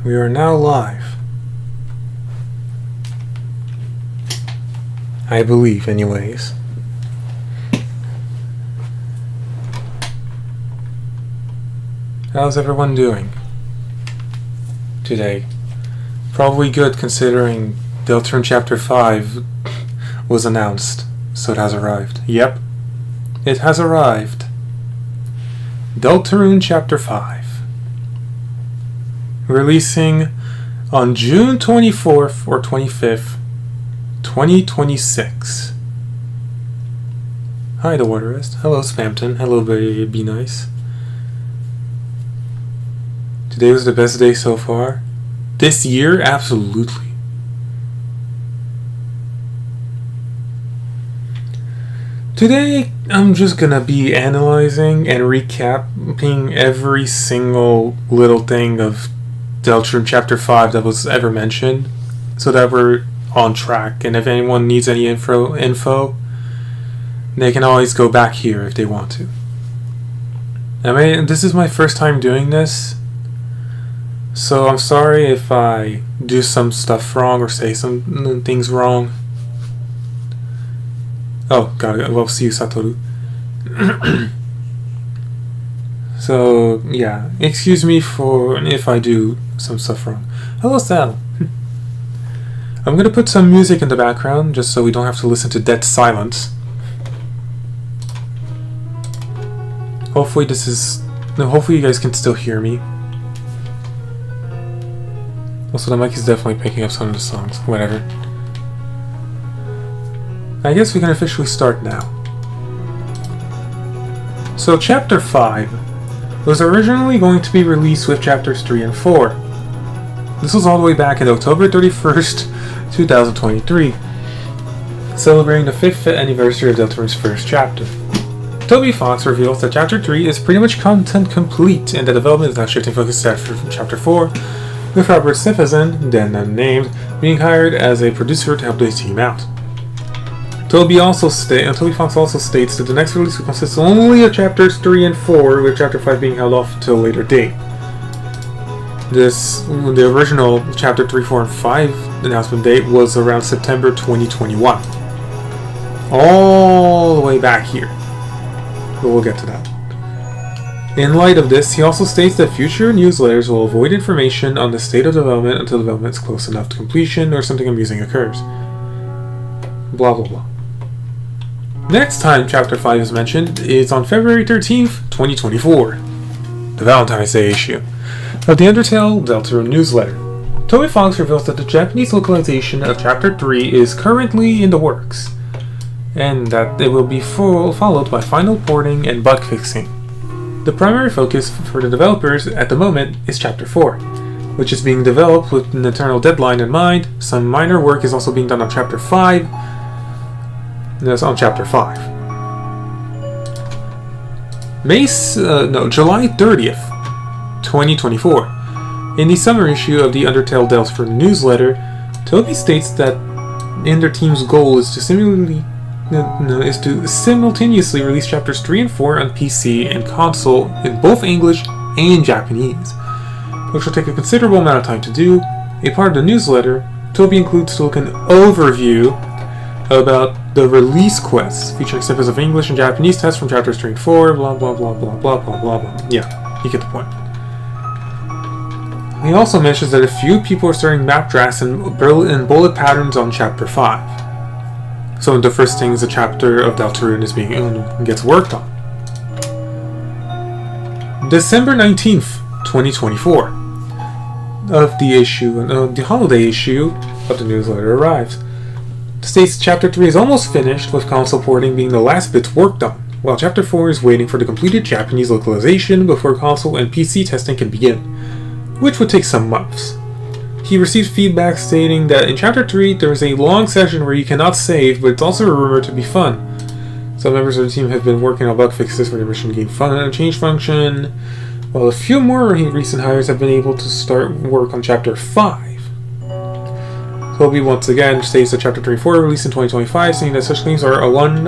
We are now live. I believe, anyways. How's everyone doing today? Probably good, considering Deltarune Chapter 5 was announced, so it has arrived. Yep, it has arrived. Deltarune Chapter 5. Releasing on June 24th or 25th, 2026. Hi, the Waterist. Hello, Spamton. Hello, Be Nice. Today was the best day so far. This year, absolutely. Today, I'm just gonna be analyzing and recapping every single little thing of Deltarune Chapter 5 that was ever mentioned, so that we're on track. And if anyone needs any info, they can always go back here if they want to. I mean, this is my first time doing this, so I'm sorry if I do some stuff wrong or say some things wrong. Oh, got it. Well, see you, Satoru. So, yeah. Excuse me for if I do some stuff wrong. Hello, Sal. I'm gonna put some music in the background, just so we don't have to listen to dead silence. Hopefully hopefully you guys can still hear me. Also, the mic is definitely picking up some of the songs. Whatever. I guess we can officially start now. So, Chapter 5 was originally going to be released with Chapters 3 and 4. This was all the way back in October 31st, 2023, celebrating the 5th anniversary of Deltarune's first chapter. Toby Fox reveals that Chapter 3 is pretty much content complete, and the development is now shifting focus to Chapter 4, with Robert Stephenson, then unnamed, being hired as a producer to help the team out. Toby Fox also states that the next release will consist only of Chapters 3 and 4, with Chapter 5 being held off until a later date. The original Chapter 3, 4, and 5 announcement date was around September 2021. All the way back here. But we'll get to that. In light of this, he also states that future newsletters will avoid information on the state of development until development is close enough to completion or something amusing occurs. Blah blah blah. Next time Chapter 5 is mentioned is on February 13th, 2024. The Valentine's Day issue of the Undertale Deltarune newsletter. Toby Fox reveals that the Japanese localization of Chapter 3 is currently in the works, and that it will be followed by final porting and bug fixing. The primary focus for the developers at the moment is Chapter 4, which is being developed with an internal deadline in mind. Some minor work is also being done on Chapter 5. That's on Chapter 5. July 30th, 2024. In the summer issue of the Undertale Deltarune newsletter, Toby states that their team's goal is to simultaneously release Chapters 3 and 4 on PC and console in both English and Japanese, which will take a considerable amount of time to do. A part of the newsletter, Toby includes an overview about the release quests, featuring snippets of English and Japanese tests from Chapters 3 and 4, blah blah blah blah blah blah blah blah. Yeah, you get the point. He also mentions that a few people are starting map drafts and bullet patterns on Chapter 5. So the first things the chapter of Deltarune gets worked on. December 19th, 2024 of the issue, the holiday issue of the newsletter arrives. States Chapter 3 is almost finished, with console porting being the last bits worked on, while Chapter 4 is waiting for the completed Japanese localization before console and PC testing can begin, which would take some months. He received feedback stating that in Chapter 3 there is a long section where you cannot save, but it's also rumored to be fun. Some members of the team have been working on bug fixes for the mission game change function, while a few more recent hires have been able to start work on Chapter 5. Toby once again states that Chapter 3 and 4 are released in 2025, saying that such claims are 1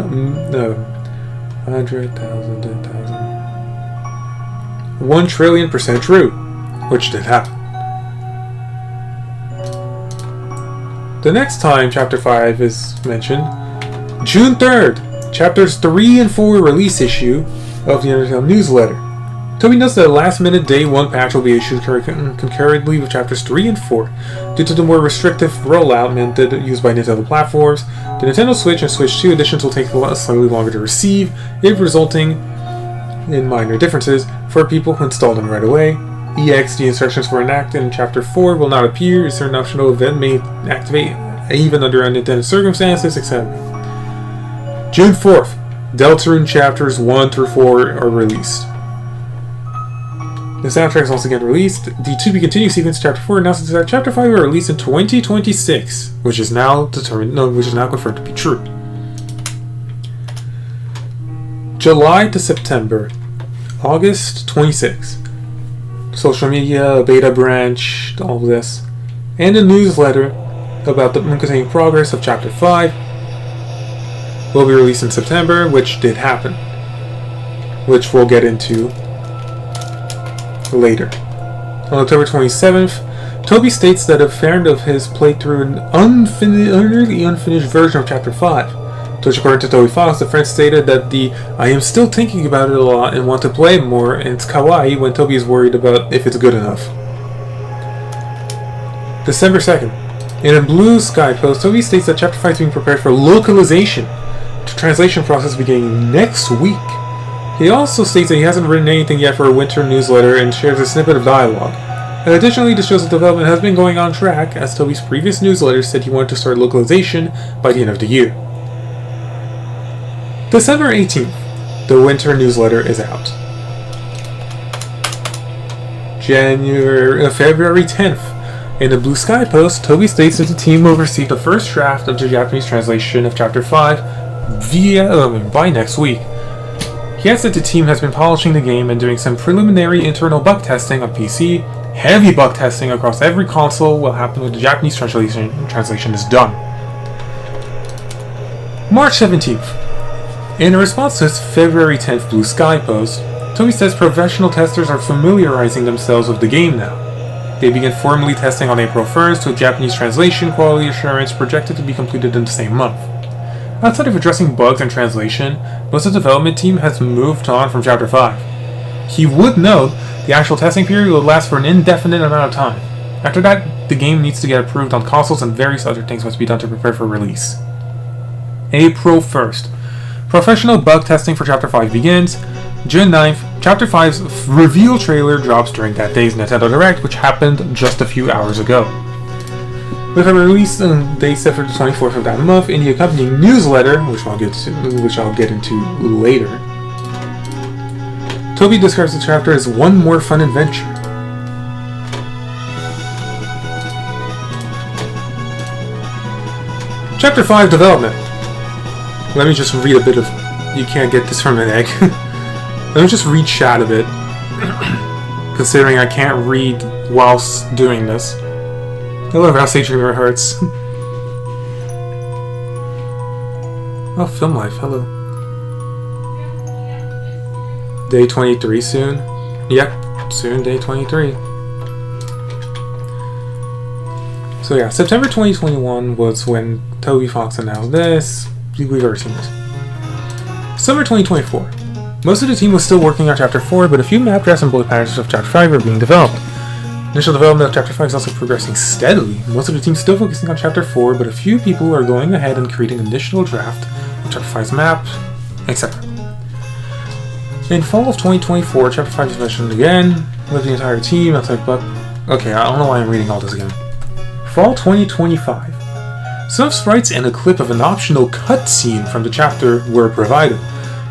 trillion% true, which did happen. The next time Chapter 5 is mentioned, June 3rd, Chapters 3 and 4 release issue of the Undertale newsletter. Toby notes that a last-minute Day 1 patch will be issued concurrently with Chapters 3 and 4 due to the more restrictive rollout method used by Nintendo platforms. The Nintendo Switch and Switch 2 editions will take slightly longer to receive, resulting in minor differences for people who install them right away. EXD instructions for Enact in Chapter 4 will not appear. A certain optional event may activate even under unintended circumstances, etc. June 4th, Deltarune Chapters 1 through 4 are released. The soundtrack is once again released. The To Be Continued sequence Chapter 4 announces that Chapter 5 will release in 2026, which is now confirmed to be true. July to September, August 26. Social media, beta branch, all of this, and a newsletter about the containing progress of Chapter 5 will be released in September, which did happen, which we'll get into later. On October 27th, Toby states that a friend of his played through an nearly unfinished version of Chapter 5. Which, according to Toby Fox, the friend stated that I am still thinking about it a lot and want to play it more, and it's kawaii when Toby is worried about if it's good enough. December 2nd. In a Blue Sky post, Toby states that Chapter 5 is being prepared for localization. The translation process beginning next week. He also states that he hasn't written anything yet for a winter newsletter and shares a snippet of dialogue. And additionally, this shows that development has been going on track, as Toby's previous newsletter said he wanted to start localization by the end of the year. December 18th, the winter newsletter is out. February 10th, in the Blue Sky post, Toby states that the team will receive the first draft of the Japanese translation of Chapter 5 by next week. He adds that the team has been polishing the game and doing some preliminary internal bug testing on PC. Heavy bug testing across every console will happen when the Japanese translation is done. March 17th. In response to his February 10th Blue Sky post, Toby says professional testers are familiarizing themselves with the game now. They begin formally testing on April 1st, with Japanese translation quality assurance projected to be completed in the same month. Outside of addressing bugs and translation, most of the development team has moved on from Chapter 5. He would note the actual testing period will last for an indefinite amount of time. After that, the game needs to get approved on consoles and various other things must be done to prepare for release. April 1st. Professional bug testing for Chapter 5 begins. June 9th, Chapter 5's reveal trailer drops during that day's Nintendo Direct, which happened just a few hours ago. With a release date set for the 24th of that month, in the accompanying newsletter, which I'll get into later, Toby describes the chapter as one more fun adventure. Chapter 5 development. Let me just read a bit of... You can't get this from an egg. Let me just read chat a bit. Considering I can't read whilst doing this. Hello, Rousey Dreamer Hearts. Oh, Film Life, hello. Day 23 soon? Yep, soon, day 23. So yeah, September 2021 was when Toby Fox announced this. We've already seen this. Summer 2024. Most of the team was still working on Chapter 4, but a few map drafts and bullet patterns of Chapter 5 are being developed. Initial development of Chapter 5 is also progressing steadily. Most of the team is still focusing on Chapter 4, but a few people are going ahead and creating an initial draft of Chapter 5's map, etc. In fall of 2024, Chapter 5 is mentioned again, with the entire team outside but... Okay, I don't know why I'm reading all this again. Fall 2025. Some sprites and a clip of an optional cutscene from the chapter were provided.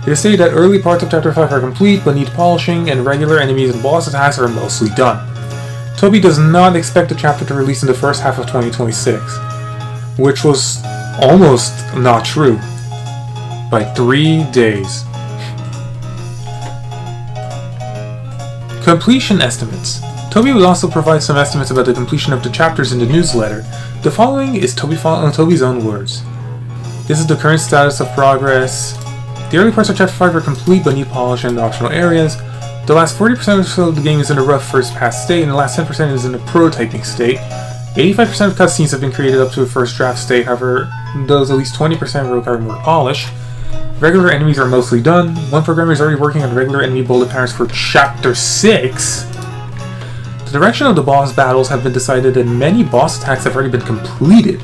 It is stated that early parts of Chapter 5 are complete, but need polishing, and regular enemies and boss attacks are mostly done. Toby does not expect the chapter to release in the first half of 2026, which was almost not true. By 3 days. Completion estimates. Toby will also provide some estimates about the completion of the chapters in the newsletter. The following is Toby's own words. This is the current status of progress. The early parts of Chapter 5 are complete but need polish in the optional areas. The last 40% or so of the game is in a rough first pass state, and the last 10% is in a prototyping state. 85% of cutscenes have been created up to a first draft state, however, those at least 20% require more polish. Regular enemies are mostly done. One programmer is already working on regular enemy bullet patterns for Chapter 6. The direction of the boss battles have been decided and many boss attacks have already been completed.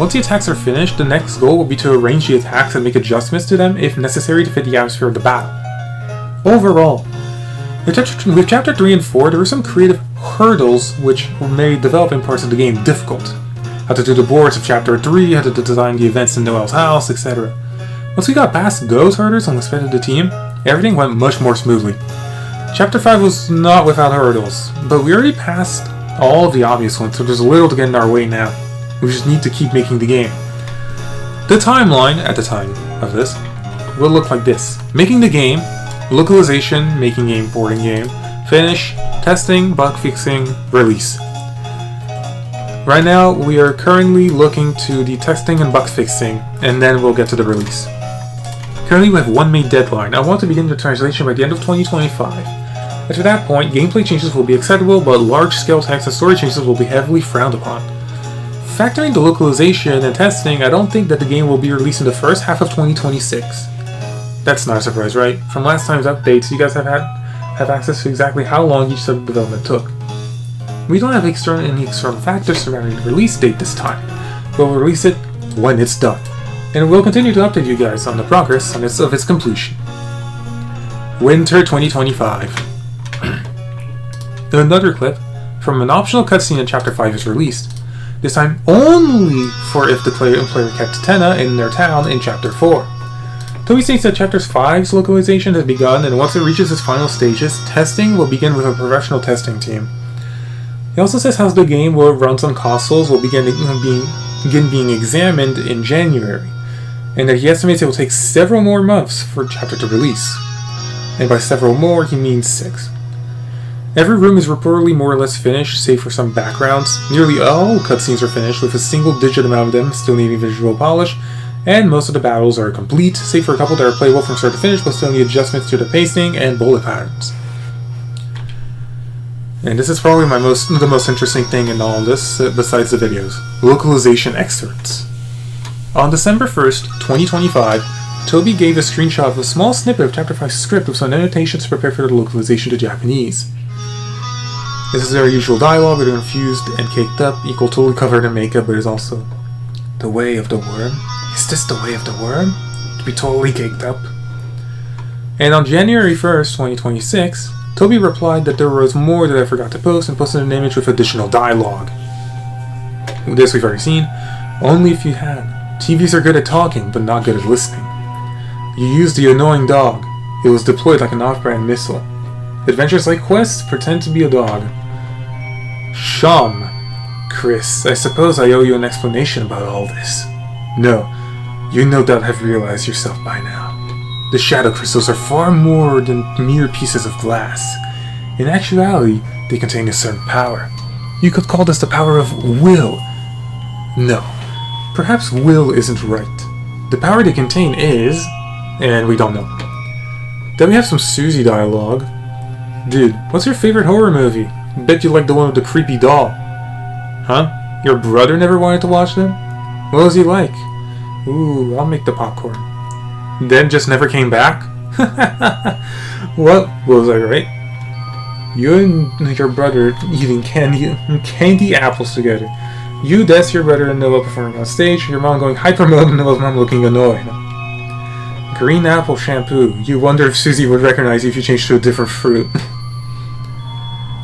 Once the attacks are finished, the next goal will be to arrange the attacks and make adjustments to them if necessary to fit the atmosphere of the battle. Overall, with Chapter 3 and 4, there were some creative hurdles which made developing parts of the game difficult. How to do the boards of Chapter 3, how to design the events in Noel's house, etc. Once we got past those hurdles and expanded the team, everything went much more smoothly. Chapter 5 was not without hurdles, but we already passed all of the obvious ones, so there's little to get in our way now. We just need to keep making the game. The timeline, at the time of this, will look like this. Making the game, localization, making game, porting game, finish, testing, bug fixing, release. Right now, we are currently looking to the testing and bug fixing, and then we'll get to the release. Currently, we have one main deadline. I want to begin the translation by the end of 2025. After that point, gameplay changes will be acceptable, but large-scale text and story changes will be heavily frowned upon. Factoring the localization and testing, I don't think that the game will be released in the first half of 2026. That's not a surprise, right? From last time's updates, you guys have access to exactly how long each step of development took. We don't have any external factors surrounding the release date this time, but we'll release it when it's done. And we'll continue to update you guys on the progress of its completion. Winter 2025. Another clip from an optional cutscene in Chapter 5 is released, this time only for if the player kept Tenna in their town in Chapter 4. Toby states that Chapter 5's localization has begun, and once it reaches its final stages, testing will begin with a professional testing team. He also says how the game will run on consoles will begin being examined in January, and that he estimates it will take several more months for Chapter to release. And by several more, he means 6. Every room is reportedly more or less finished, save for some backgrounds. Nearly all cutscenes are finished, with a single-digit amount of them still needing visual polish, and most of the battles are complete, save for a couple that are playable from start to finish, but still need adjustments to the pacing and bullet patterns. And this is probably the most interesting thing in all this, besides the videos. Localization excerpts. On December 1st, 2025, Toby gave a screenshot of a small snippet of Chapter 5's script with some annotations prepared for the localization to Japanese. This is their usual dialogue, they're confused and caked up, equal totally covered in makeup, but is also the way of the worm. Is this the way of the worm? To be totally caked up. And on January 1st, 2026, Toby replied that there was more that I forgot to post and posted an image with additional dialogue. This we've already seen. Only if you had. TVs are good at talking, but not good at listening. You used the annoying dog. It was deployed like an off-brand missile. Adventures like quests pretend to be a dog. Sham. Chris, I suppose I owe you an explanation about all this. No, you no doubt have realized yourself by now. The shadow crystals are far more than mere pieces of glass. In actuality, they contain a certain power. You could call this the power of will. No, perhaps will isn't right. The power they contain is... and we don't know. Then we have some Susie dialogue. Dude, what's your favorite horror movie? Bet you like the one with the creepy doll. Huh? Your brother never wanted to watch them? What was he like? Ooh, I'll make the popcorn. Then just never came back? What was I right? You and your brother eating candy apples together. You, Des, your brother, and Noah performing on stage. Your mom going hyper mode and Noah's mom looking annoyed. Green apple shampoo. You wonder if Susie would recognize you if you changed to a different fruit.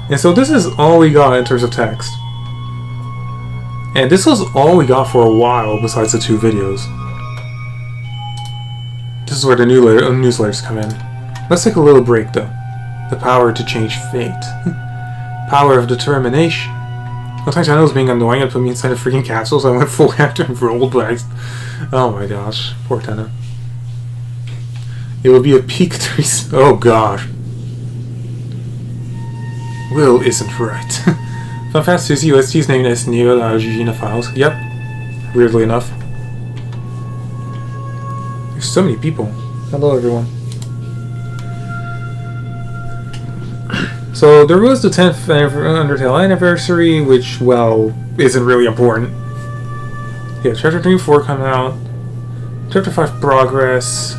And so this is all we got in terms of text. And this was all we got for a while besides the 2 videos. This is where the newsletters come in. Let's take a little break though. The power to change fate. Power of determination. Sometimes I know it was being annoying and put me inside of freaking capsules. I went full after and rolled, but oh my gosh. Poor Tenna. It will be a peak 3... oh gosh. Will isn't right. Fun fact, Susie UST is named as Neo Gina Files. Yep. Weirdly enough. There's so many people. Hello everyone. So there was the 10th Undertale anniversary, which, well, isn't really important. Yeah, Chapter 3 and 4 come out. Chapter 5 progress.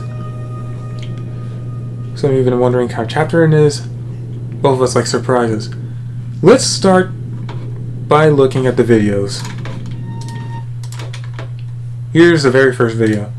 Some of you have been wondering how Chapter N is. Both of us like surprises. Let's start by looking at the videos. Here's the very first video.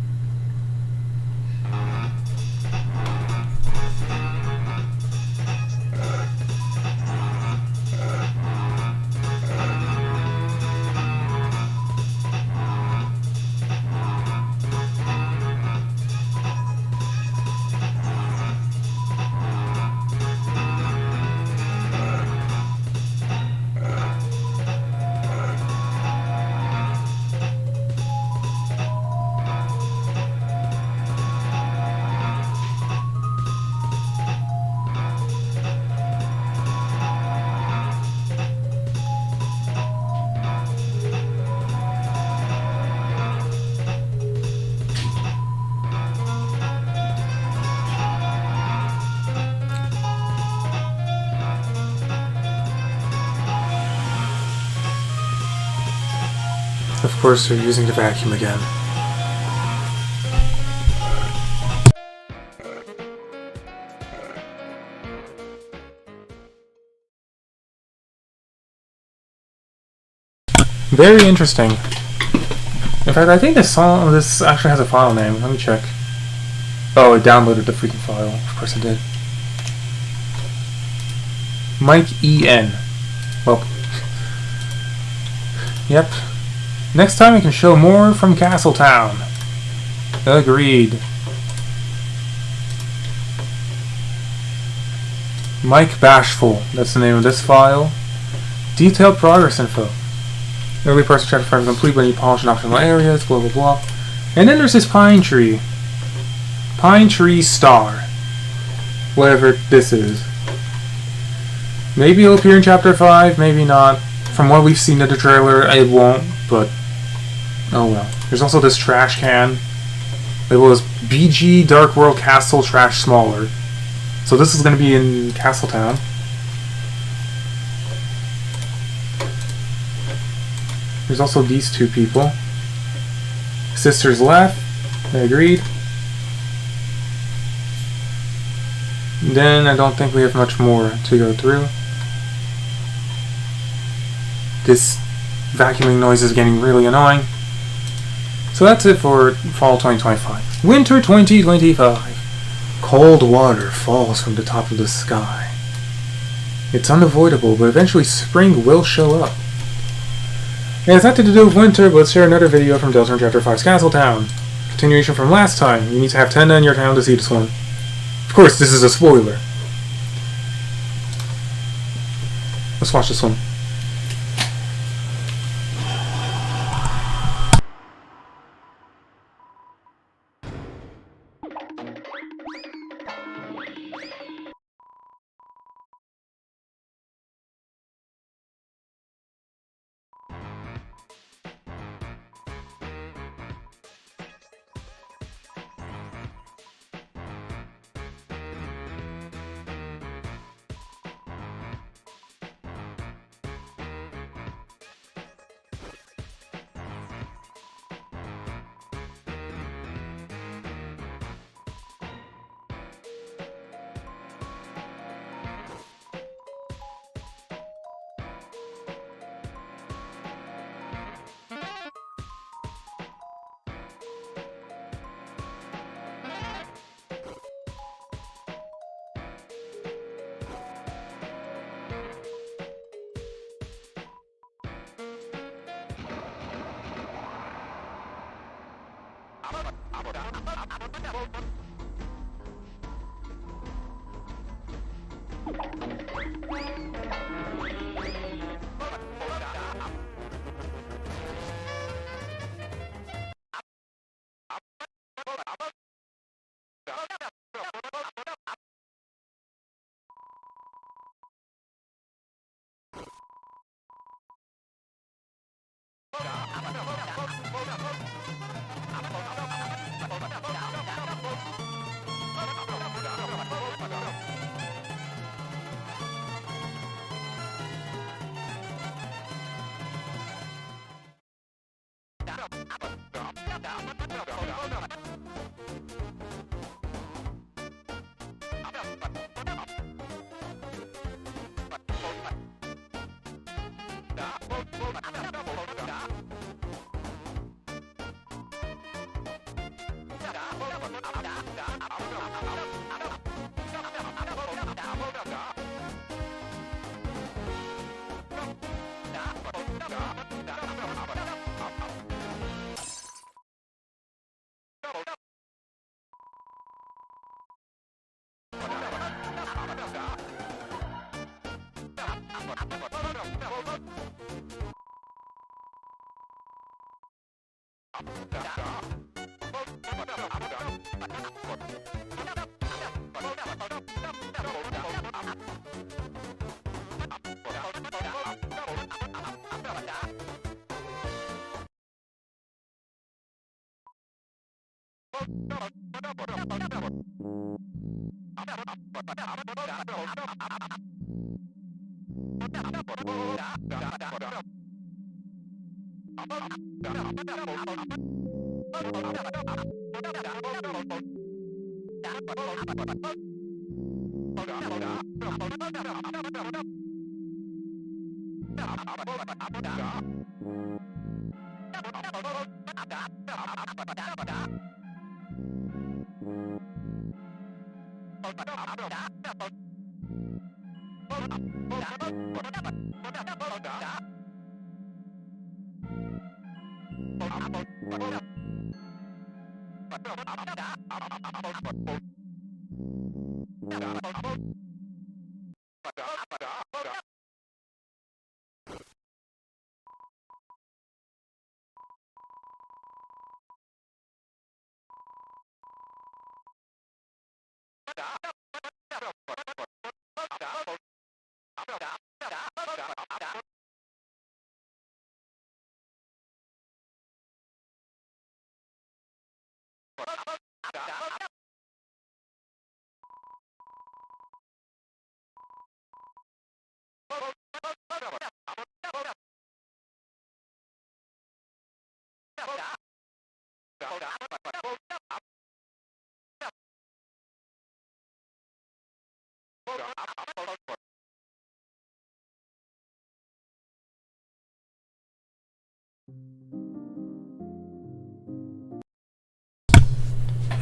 Of course, they're using the vacuum again. Very interesting. In fact, I think this actually has a file name. Let me check. Oh, it downloaded the freaking file. Of course it did. Mike E.N. Well. Yep. Next time we can show more from Castletown. Agreed. Mike Bashful. That's the name of this file. Detailed progress info. Early parts of Chapter 5 are complete when you polish in optimal areas, blah blah blah. And then there's this pine tree. Pine Tree Star. Whatever this is. Maybe it'll appear in Chapter 5, maybe not. From what we've seen in the trailer, it won't, but oh well. There's also this trash can. It was BG Dark World Castle Trash Smaller. So this is going to be in Castletown. There's also these two people. Sisters left. They agreed. Then I don't think we have much more to go through. This vacuuming noise is getting really annoying. So that's it for fall 2025. Winter 2025. Cold water falls from the top of the sky. It's unavoidable, but eventually spring will show up. It has nothing to do with winter, but let's share another video from Deltarune Chapter 5's Castletown. Continuation from last time. You need to have Tenda in your town to see this one. Of course, this is a spoiler. Let's watch this one.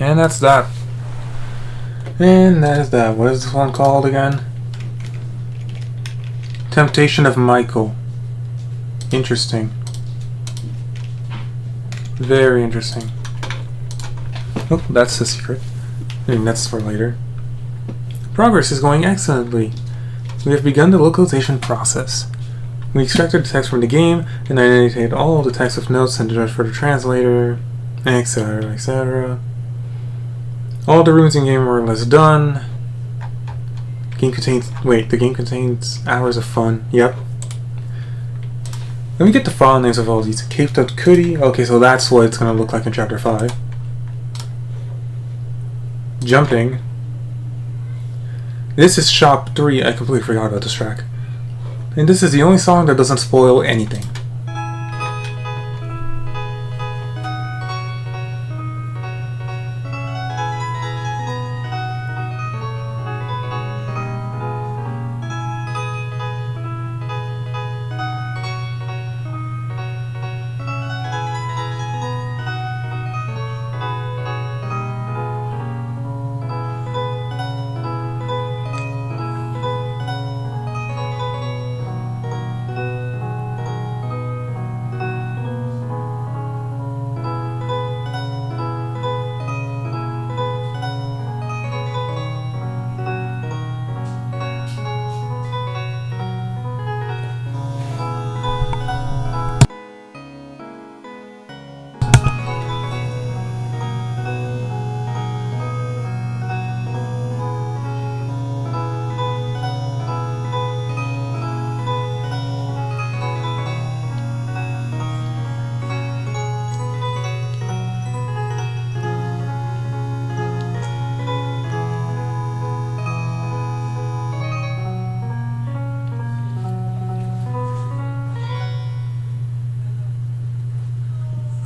And that's that. And that is that. What is this one called again? Temptation of Michael. Interesting. Very interesting. Oh, that's the secret. I mean, that's for later. Progress is going excellently. We have begun the localization process. We extracted the text from the game and annotated all the text with notes and for the translator, etc., etc. All the rooms in game are more or less done. The game contains hours of fun. Yep. Let me get the file names of all these. Cape.cootie. Okay, so that's what it's going to look like in Chapter 5. Jumping. This is Shop 3. I completely forgot about this track. And this is the only song that doesn't spoil anything.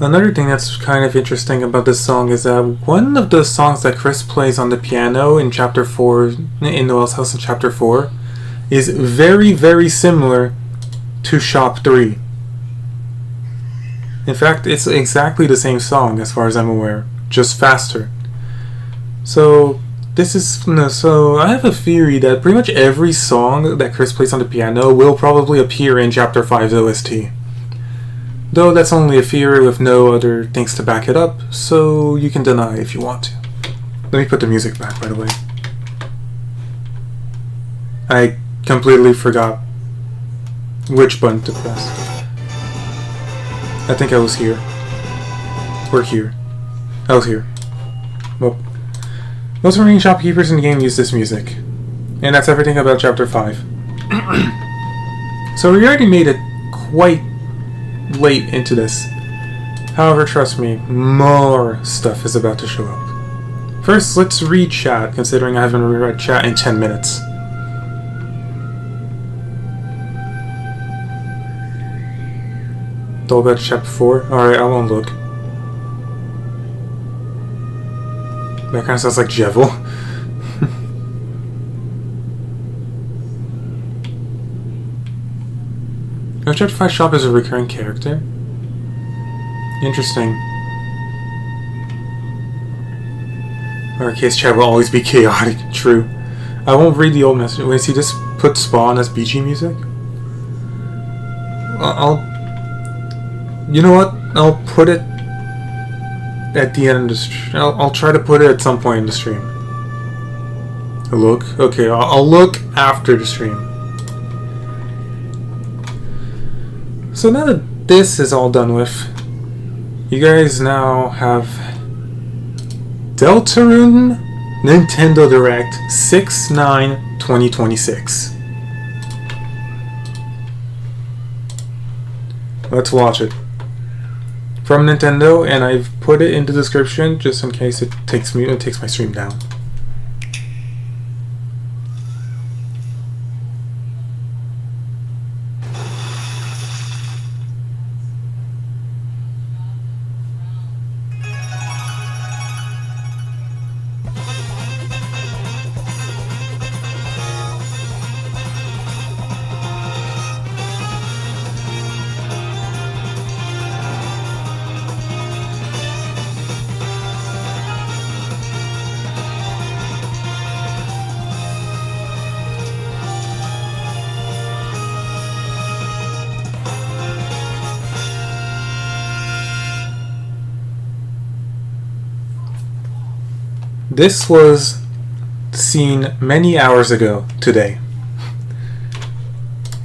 Another thing that's kind of interesting about this song is that one of the songs that Chris plays on the piano in Chapter 4, in Noel's house in Chapter 4, is very, very similar to Shop 3. In fact, it's exactly the same song as far as I'm aware, just faster. So I have a theory that pretty much every song that Chris plays on the piano will probably appear in Chapter 5's OST. Though that's only a theory with no other things to back it up, so you can deny if you want to. Let me put the music back, by the way. I completely forgot which button to press. I think I was here. Or here. I was here. Well, most remaining shopkeepers in the game use this music. And that's everything about Chapter 5. So we already made it quite late into this. However, trust me, more stuff is about to show up. First, let's read chat, considering I haven't read chat in 10 minutes. Dolga Chapter 4? Alright, I won't look. That kind of sounds like Jevel. No, Chapter 5 Shop is a recurring character. Interesting. R.K.S chat will always be chaotic. True. I won't read the old message. Wait, he just put Spawn as BG music? You know what? I'll put it at the end of the stream. I'll try to put it at some point in the stream. Look? Okay, I'll look after the stream. So now that this is all done with, you guys now have Deltarune Nintendo Direct 6/9/2026. Let's watch it. From Nintendo, and I've put it in the description just in case it takes my stream down. This was seen many hours ago today,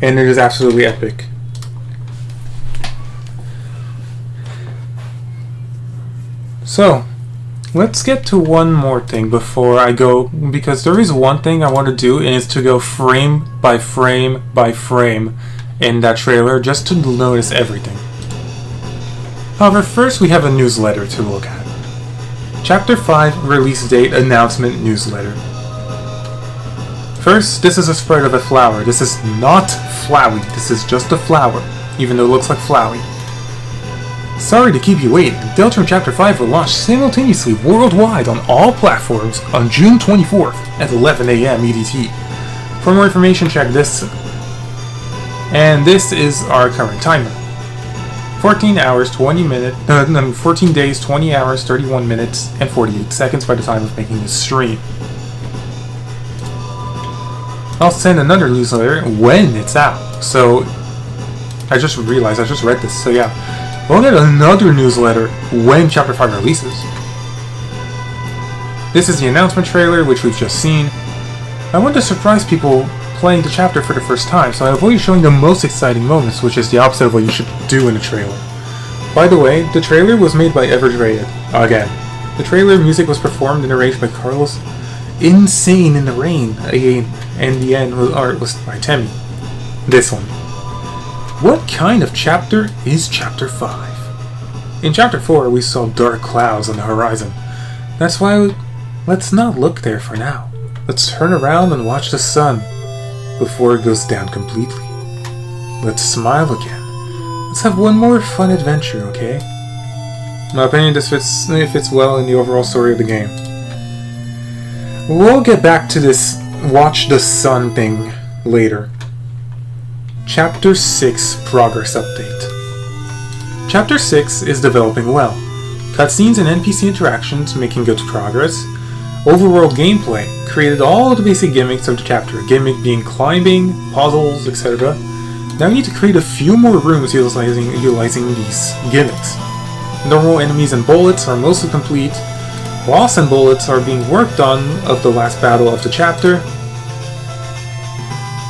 and it is absolutely epic. So, let's get to one more thing before I go, because there is one thing I want to do, and it's to go frame by frame by frame in that trailer just to notice everything. However, first we have a newsletter to look at. Chapter 5 Release Date Announcement Newsletter. First, this is a spread of a flower. This is not Flowey. This is just a flower, even though it looks like Flowey. Sorry to keep you waiting. Deltarune Chapter 5 will launch simultaneously worldwide on all platforms on June 24th at 11 a.m. EDT. For more information, check this. And this is our current timer. 14 hours, 20 minutes, 14 days, 20 hours, 31 minutes, and 48 seconds by the time of making this stream. I'll send another newsletter when it's out. So, I just realized, I just read this, so yeah. We'll get another newsletter when Chapter 5 releases. This is the announcement trailer, which we've just seen. I want to surprise people playing the chapter for the first time, so I avoid showing the most exciting moments, which is the opposite of what you should do in a trailer. By the way, the trailer was made by Everdrated, again. The trailer music was performed and arranged by Carlos Insane in the Rain, and the end art was by Temi. This one. What kind of chapter is Chapter 5? In Chapter 4, we saw dark clouds on the horizon. That's why let's not look there for now. Let's turn around and watch the sun before it goes down completely. Let's smile again. Let's have one more fun adventure, okay? In my opinion, this fits well in the overall story of the game. We'll get back to this watch the sun thing later. Chapter 6 Progress Update. Chapter 6 is developing well. Cutscenes and NPC interactions making good progress. Overworld gameplay created all of the basic gimmicks of the chapter, gimmick being climbing, puzzles, etc. Now we need to create a few more rooms utilizing these gimmicks. Normal enemies and bullets are mostly complete. Boss and bullets are being worked on of the last battle of the chapter.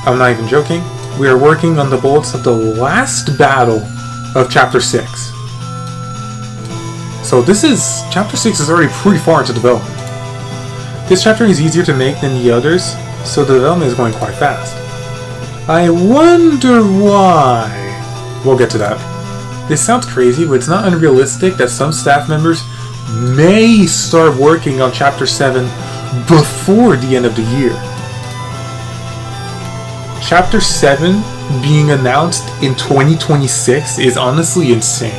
I'm not even joking. We are working on the bullets of the last battle of Chapter 6. So Chapter 6 is already pretty far into development. This chapter is easier to make than the others, so the development is going quite fast. I wonder why. We'll get to that. This sounds crazy, but it's not unrealistic that some staff members may start working on Chapter 7 before the end of the year. Chapter 7 being announced in 2026 is honestly insane.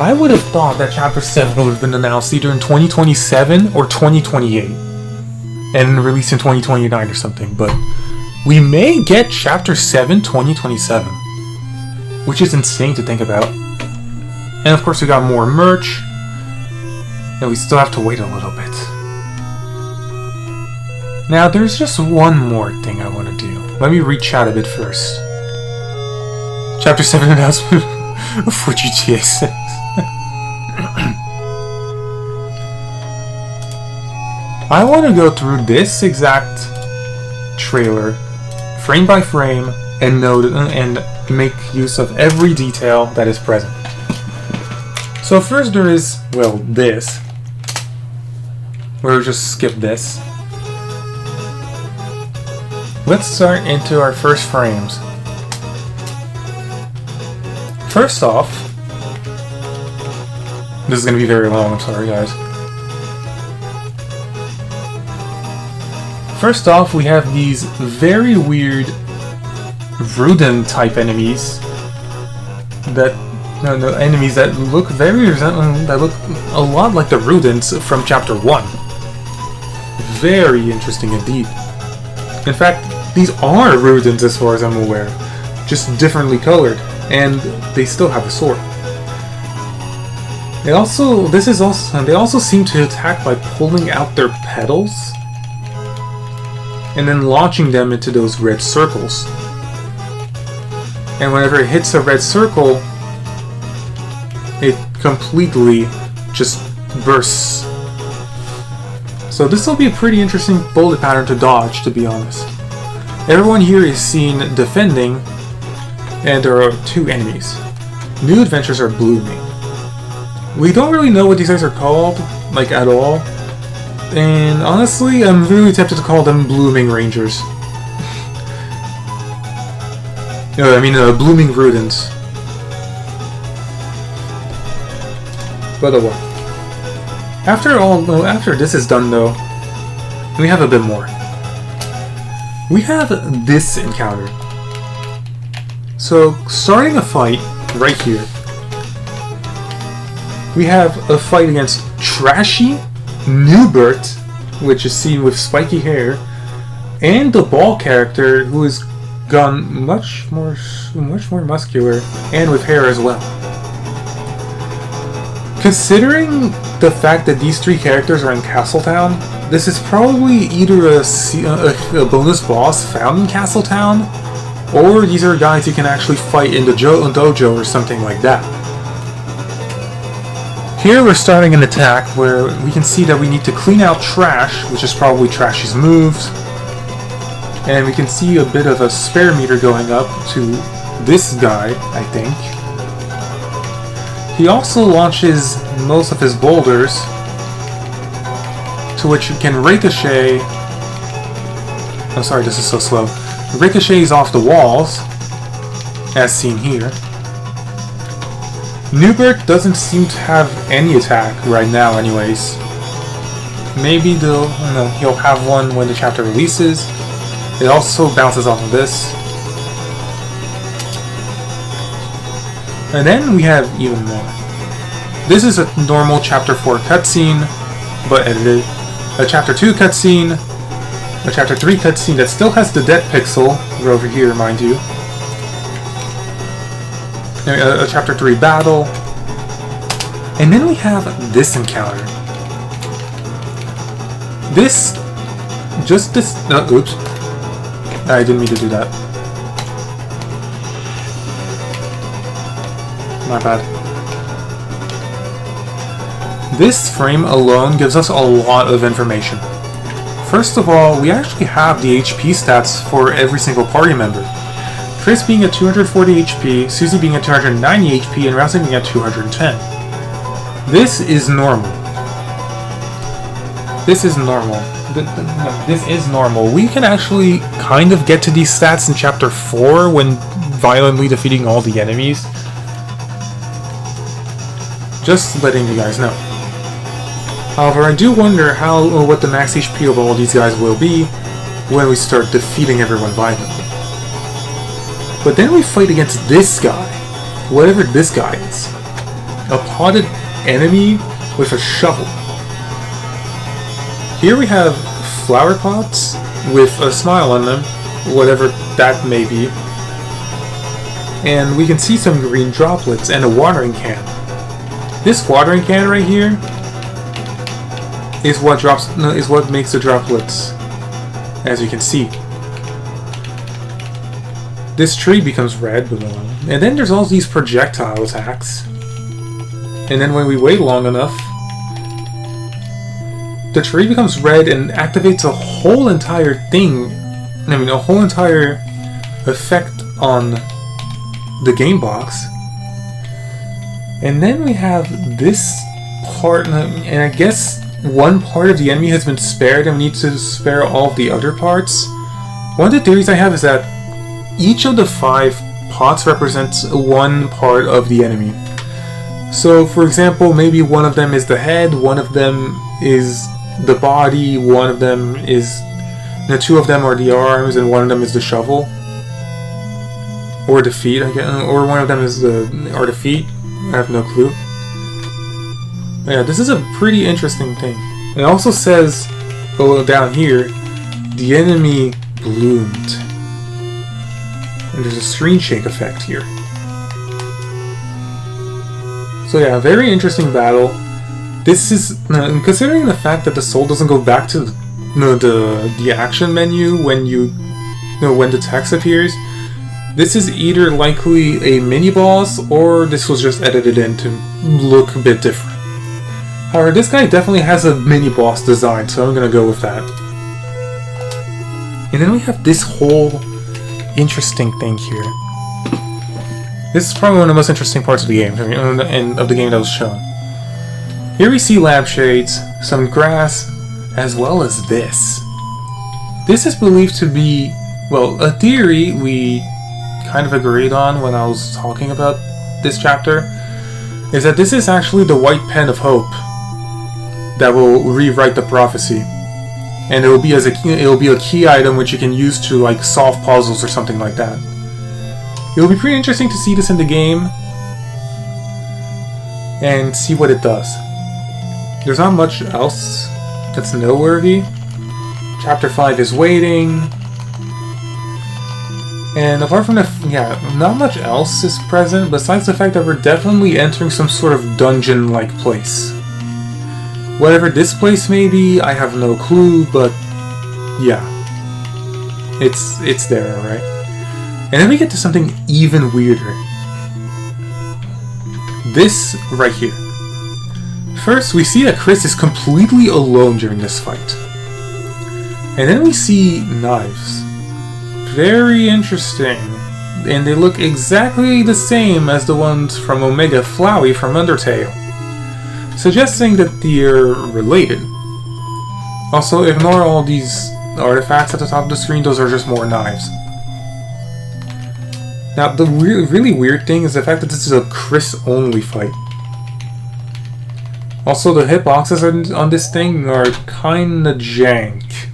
I would have thought that Chapter 7 would have been announced either in 2027 or 2028 and released in 2029 or something, but we may get Chapter 7 2027, which is insane to think about. And of course we got more merch, and we still have to wait a little bit. Now there's just one more thing I want to do. Let me reach out a bit first. Chapter 7 announcement for GTA 6. I want to go through this exact trailer, frame by frame, and note and make use of every detail that is present. So first there is, well, this. We'll just skip this. Let's start into our first frames. First off, this is going to be very long, I'm sorry guys. First off, we have these very weird Rudin type enemies that enemies that look that look a lot like the Rudins from Chapter 1. Very interesting indeed. In fact, these are Rudins as far as I'm aware, just differently colored, and they still have a sword. They also seem to attack by pulling out their petals and then launching them into those red circles. And whenever it hits a red circle, it completely just bursts. So this will be a pretty interesting bullet pattern to dodge, to be honest. Everyone here is seen defending, and there are two enemies. New adventures are blooming. We don't really know what these guys are called, like at all. And honestly, I'm really tempted to call them Blooming Rangers. Blooming Rudins. But oh well. After this is done though, we have a bit more. We have this encounter. So, starting a fight right here, we have a fight against Trashy Newbert, which is seen with spiky hair, and the ball character, who has gone much more muscular and with hair as well. Considering the fact that these three characters are in Castletown, this is probably either a bonus boss found in Castletown, or these are guys you can actually fight in the dojo or something like that. Here we're starting an attack where we can see that we need to clean out trash, which is probably Trashy's moves. And we can see a bit of a spare meter going up to this guy, I think. He also launches most of his boulders, to which can ricochet. I'm sorry, this is so slow. Ricochets off the walls, as seen here. Newbert doesn't seem to have any attack right now anyways. Maybe he'll have one when the chapter releases. It also bounces off of this. And then we have even more. This is a normal Chapter 4 cutscene, but edited. A Chapter 2 cutscene. A Chapter 3 cutscene that still has the death pixel. We're over here, mind you. A Chapter 3 battle. And then we have this encounter. Oops. I didn't mean to do that. My bad. This frame alone gives us a lot of information. First of all, we actually have the HP stats for every single party member. Chris being at 240 HP, Susie being at 290 HP, and Rousey being at 210. This is normal. This is normal. This is normal. We can actually kind of get to these stats in Chapter 4 when violently defeating all the enemies. Just letting you guys know. However, I do wonder what the max HP of all these guys will be when we start defeating everyone violently. But then we fight against this guy, whatever this guy is. A potted enemy with a shovel. Here we have flower pots with a smile on them, whatever that may be. And we can see some green droplets and a watering can. This watering can right here is what makes the droplets, as you can see. This tree becomes red below, and then there's all these projectile attacks. And then when we wait long enough, the tree becomes red and activates a whole entire thing. A whole entire effect on the game box. And then we have this part, and I guess one part of the enemy has been spared and we need to spare all of the other parts. One of the theories I have is that each of the 5 pots represents one part of the enemy. So, for example, maybe one of them is the head, one of them is the body, one of them is... 2 of them are the arms, and one of them is the shovel. Or the feet, I guess. Or one of them is the feet. I have no clue. Yeah, this is a pretty interesting thing. It also says, down here, the enemy bloomed. And there's a screen shake effect here. So yeah, very interesting battle. This is, considering the fact that the soul doesn't go back to the action menu when when the text appears, this is either likely a mini-boss or this was just edited in to look a bit different. However, this guy definitely has a mini-boss design, so I'm gonna go with that. And then we have this whole interesting thing here. This is probably one of the most interesting parts of the game, and of the game that was shown. Here we see lampshades, some grass, as well as this. This is believed to be, well, a theory we kind of agreed on when I was talking about this chapter, is that this is actually the white pen of hope that will rewrite the prophecy. And it will be a key item which you can use to like solve puzzles or something like that. It will be pretty interesting to see this in the game and see what it does. There's not much else that's noteworthy. Chapter 5 is waiting. And apart from not much else is present besides the fact that we're definitely entering some sort of dungeon-like place. Whatever this place may be, I have no clue, but yeah. It's there, alright? And then we get to something even weirder. This right here. First, we see that Chris is completely alone during this fight. And then we see knives. Very interesting. And they look exactly the same as the ones from Omega Flowey from Undertale, suggesting that they're related. Also, ignore all these artifacts at the top of the screen, those are just more knives. Now, the really weird thing is the fact that this is a Chris-only fight. Also, the hitboxes on this thing are kinda jank.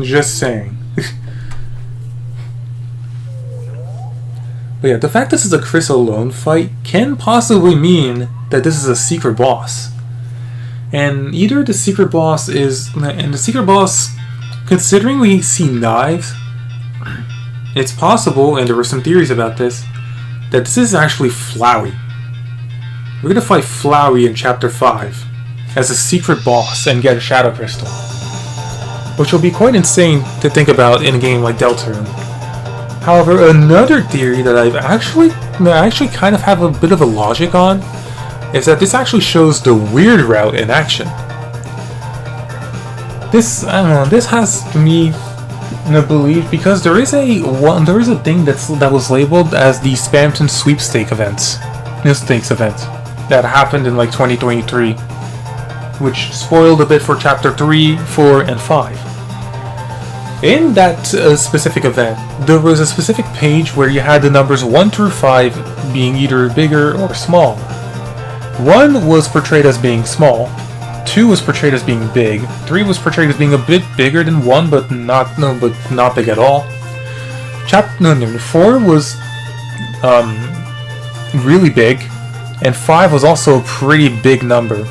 Just saying. But yeah, the fact this is a Chris alone fight can possibly mean that this is a secret boss. And either the secret boss is... And the secret boss, considering we see knives, it's possible, and there were some theories about this, that this is actually Flowey. We're gonna fight Flowey in Chapter 5 as a secret boss and get a Shadow Crystal, which will be quite insane to think about in a game like Deltarune. However, another theory that I actually kind of have a bit of a logic on is that this actually shows the weird route in action. This, I don't know, this has me in a belief because there is a thing that was labeled as the Spamton Sweepstakes event that happened in like 2023, which spoiled a bit for Chapter 3, 4, and 5. In that specific event, there was a specific page where you had the numbers 1 through 5 being either bigger or smaller. 1 was portrayed as being small, 2 was portrayed as being big, 3 was portrayed as being a bit bigger than 1, but not big at all. 4 was really big, and 5 was also a pretty big number.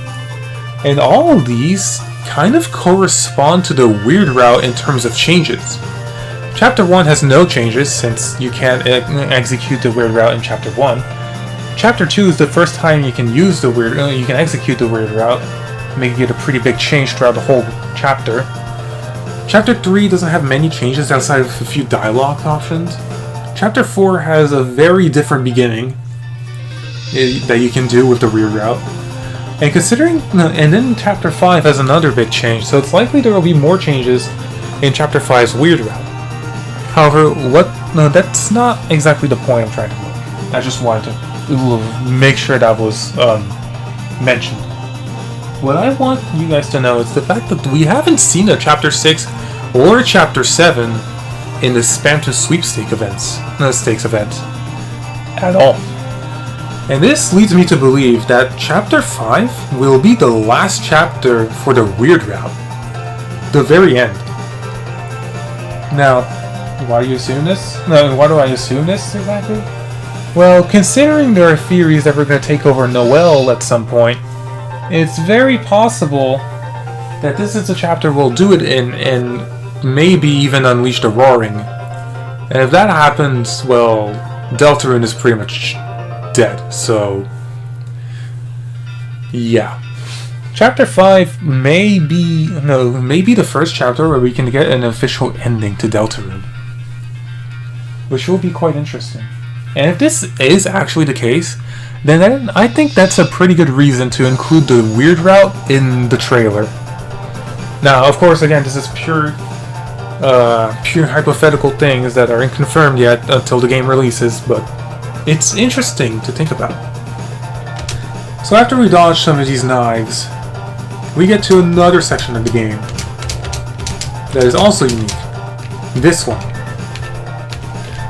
And all of these kind of correspond to the weird route in terms of changes. Chapter 1 has no changes since you can't execute the weird route in Chapter 1. Chapter 2 is the first time you can use the you can execute the weird route, making it a pretty big change throughout the whole chapter. Chapter 3 doesn't have many changes outside of a few dialogue options. Chapter 4 has a very different beginning that you can do with the weird route. And then Chapter 5 has another big change, so it's likely there will be more changes in Chapter 5's weird route. However, that's not exactly the point I'm trying to make. I just wanted to make sure that was mentioned. What I want you guys to know is the fact that we haven't seen a Chapter 6 or Chapter 7 in the Spam to Sweepstake stakes event at all. And this leads me to believe that Chapter 5 will be the last chapter for the weird route. The very end. Now, why do you assume this? No, why do I assume this exactly? Well, considering there are theories that we're going to take over Noel at some point, it's very possible that this is the chapter we'll do it in and maybe even unleash the Roaring. And if that happens, well, Deltarune is pretty much dead, so yeah. Chapter 5 may be the first chapter where we can get an official ending to Deltarune, which will be quite interesting. And if this is actually the case, then I think that's a pretty good reason to include the weird route in the trailer. Now, of course, again, this is pure hypothetical things that aren't confirmed yet until the game releases, but it's interesting to think about. So after we dodge some of these knives, we get to another section of the game that is also unique. This one.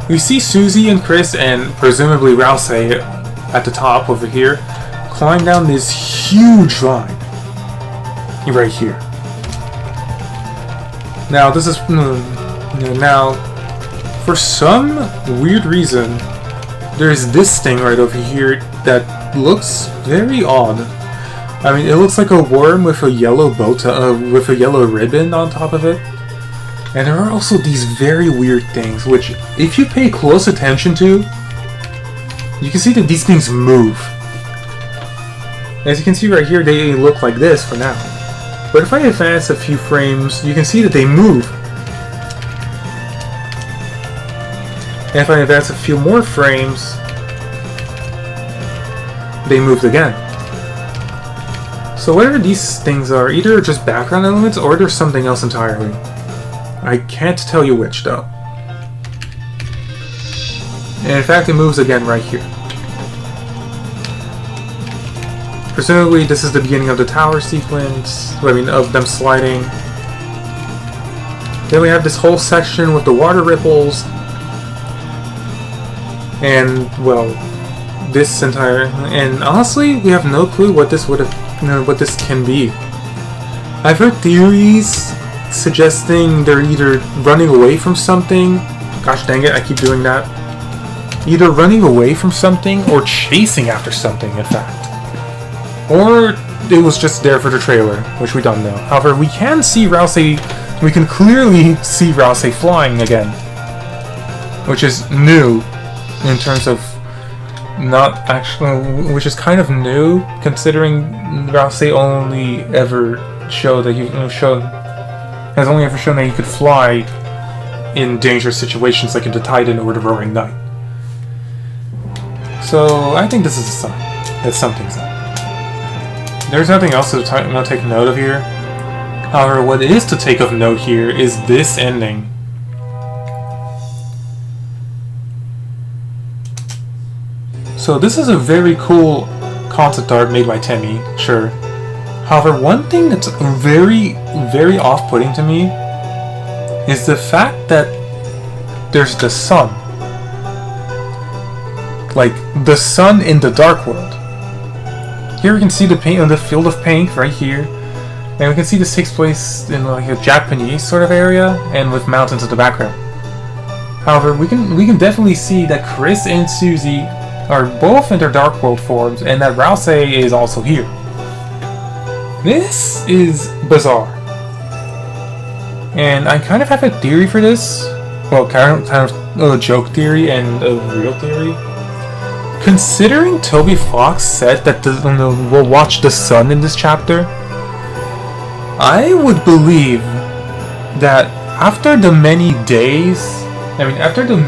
We see Susie and Chris and presumably Rouse at the top over here climb down this huge vine right here. Now this is for some weird reason there's this thing right over here that looks very odd. I mean, it looks like a worm with a yellow with a yellow ribbon on top of it. And there are also these very weird things, which, if you pay close attention to, you can see that these things move. As you can see right here, they look like this for now. But if I advance a few frames, you can see that they move. And if I advance a few more frames, they moved again. So whatever these things are, either just background elements or they're something else entirely. I can't tell you which, though. And in fact, it moves again right here. Presumably, this is the beginning of the tower sequence. Of them sliding. Then we have this whole section with the water ripples. And, well, this entire... And honestly, we have no clue what this what this can be. I've heard theories suggesting they're either running away from something. Gosh dang it, I keep doing that. Either running away from something or chasing after something, in fact. Or it was just there for the trailer, which we don't know. However, we can see Rouse. We can clearly see Rouse flying again, which is new in terms of not actually, which is kind of new considering Rouse only ever showed that has only ever shown that he could fly in dangerous situations like in the Titan or the Roaring Knight. So I think this is a sign that something's up. There's nothing else to take note of here. However, what is to take of note here is this ending. So this is a very cool concept art made by Temmie, sure. However, one thing that's very, very off-putting to me is the fact that there's the sun. Like, the sun in the Dark World. here we can see the paint, the field of paint right here, and we can see this takes place in like a Japanese sort of area, and with mountains in the background. However, we can definitely see that Chris and Susie are both in their Dark World forms, and that Rouse is also here. This is bizarre, and I kind of have a theory for this. Well, kind of a joke theory and a real theory. Considering Toby Fox said that we'll watch the sun in this chapter, I would believe that after the many days, after the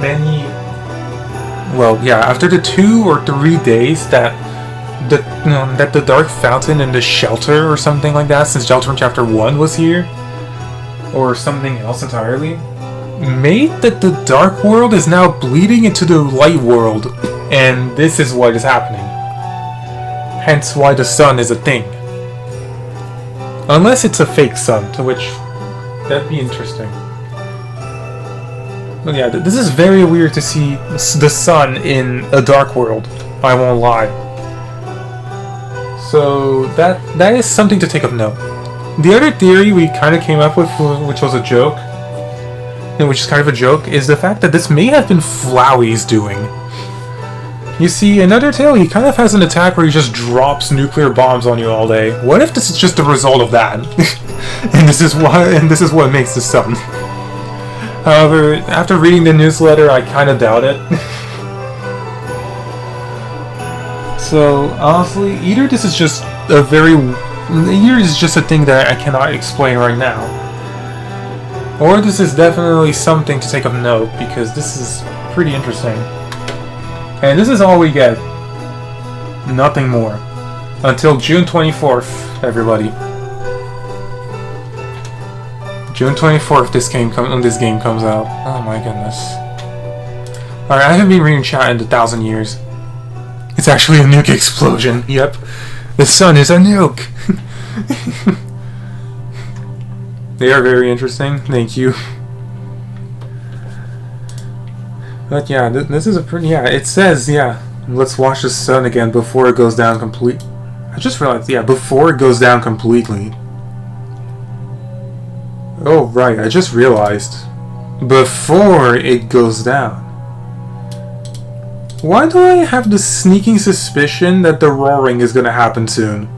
2 or 3 days that the Dark Fountain and the Shelter or something like that, since Deltarune Chapter 1 was here, or something else entirely, made that the Dark World is now bleeding into the Light World, and this is what is happening. Hence why the sun is a thing. Unless it's a fake sun, to which that'd be interesting. But yeah, this is very weird to see the sun in a Dark World, I won't lie. So that is something to take of note. The other theory we kind of came up with, which was a joke, which is kind of a joke, is the fact that this may have been Flowey's doing. You see, in Undertale, he kind of has an attack where he just drops nuclear bombs on you all day. What if this is just the result of that? and this is what makes the sun. However, after reading the newsletter, I kind of doubt it. So, honestly, either this is just a thing that I cannot explain right now, or this is definitely something to take of note, because this is pretty interesting. And this is all we get. Nothing more. Until June 24th, everybody. June 24th, this game comes out. Oh my goodness. Alright, I haven't been reading chat in 1,000 years. It's actually a nuke explosion. Yep. The sun is a nuke. They are very interesting. Thank you. But yeah, this is a pretty... Yeah, it says, yeah, let's watch the sun again before it goes down complete. I just realized, yeah, before it goes down completely. Oh, right, I just realized. Before it goes down. Why do I have the sneaking suspicion that the roaring is gonna happen soon?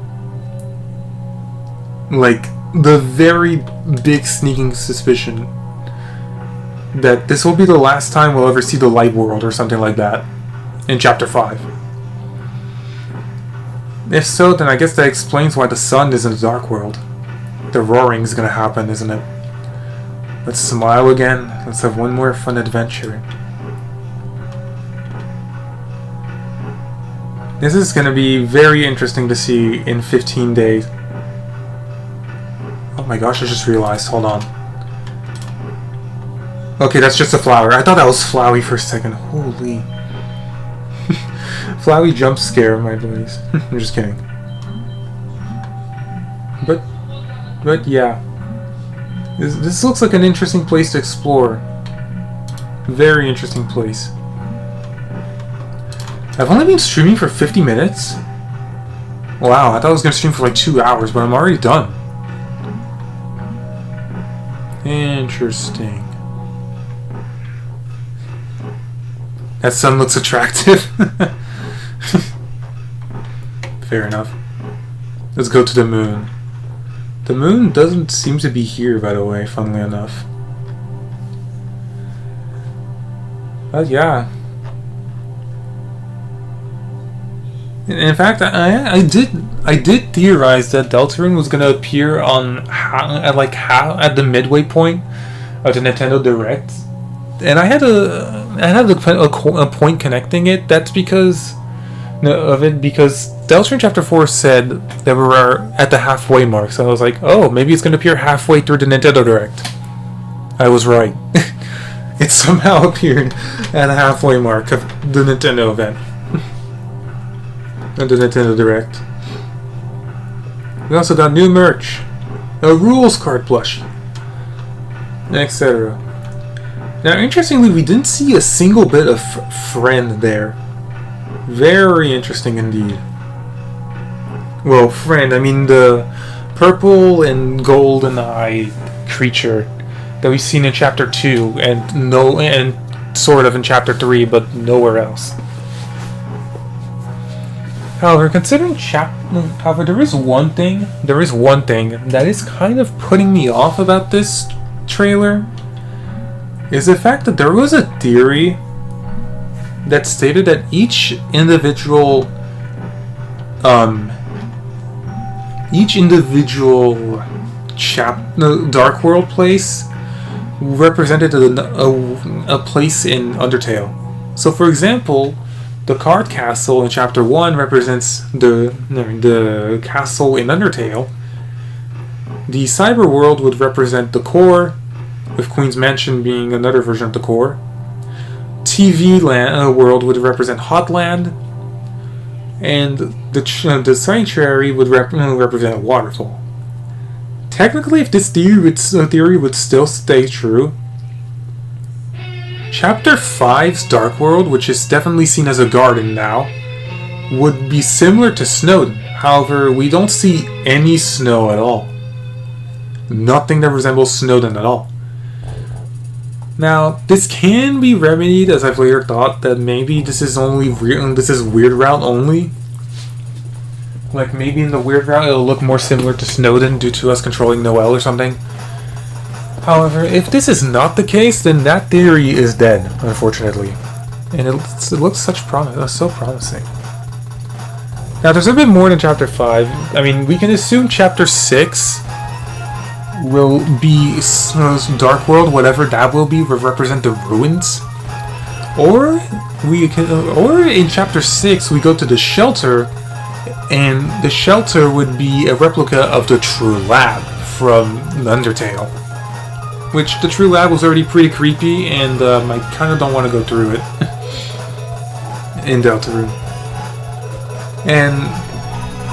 Like, the very big sneaking suspicion that this will be the last time we'll ever see the Light World or something like that in Chapter 5. If so, then I guess that explains why the sun is in the Dark World. The roaring is gonna happen, isn't it? Let's smile again. Let's have one more fun adventure. This is gonna be very interesting to see in 15 days. Oh my gosh, I just realized. Hold on. Okay, that's just a flower. I thought that was Flowey for a second. Holy. Flowey jump scare, my boys. I'm just kidding. But yeah. This looks like an interesting place to explore. Very interesting place. I've only been streaming for 50 minutes? Wow, I thought I was going to stream for like 2 hours, but I'm already done. Interesting. That sun looks attractive. Fair enough. Let's go to the moon. The moon doesn't seem to be here, by the way, funnily enough. But yeah. In fact, I did theorize that Deltarune was gonna appear at the midway point of the Nintendo Direct, and I had a point connecting it. That's because Deltarune Chapter 4 said that we were at the halfway mark, so I was like, oh, maybe it's gonna appear halfway through the Nintendo Direct. I was right. It somehow appeared at the halfway mark of the Nintendo event. And the Nintendo Direct. We also got new merch, a rules card plushie, etc. Now, interestingly, we didn't see a single bit of friend there. Very interesting indeed. Well, friend, I mean the purple and golden eye creature that we've seen in chapter 2 and sort of in chapter 3, but nowhere else. However, however, there is one thing that is kind of putting me off about this trailer, is the fact that there was a theory that stated that each individual Dark World place represented a place in Undertale. So, for example, the card castle in Chapter 1 represents the castle in Undertale. The cyber world would represent the core, with Queen's Mansion being another version of the core. TV world would represent Hotland, and the sanctuary would represent a waterfall. Technically, if this theory would still stay true, Chapter 5's Dark World, which is definitely seen as a garden now, would be similar to Snowdin. However, we don't see any snow at all. Nothing that resembles Snowdin at all. Now, this can be remedied, as I've later thought, that maybe this is Weird Route only. Like, maybe in the Weird Route it'll look more similar to Snowdin due to us controlling Noelle or something. However, if this is not the case, then that theory is dead, unfortunately. And it looks so promising. Now, there's a bit more than Chapter 5. I mean, we can assume Chapter 6 will be Dark World, whatever that will represent the ruins. Or in Chapter 6 we go to the shelter, and the shelter would be a replica of the True Lab from Undertale. Which, the True Lab was already pretty creepy, and I kind of don't want to go through it in Deltarune. And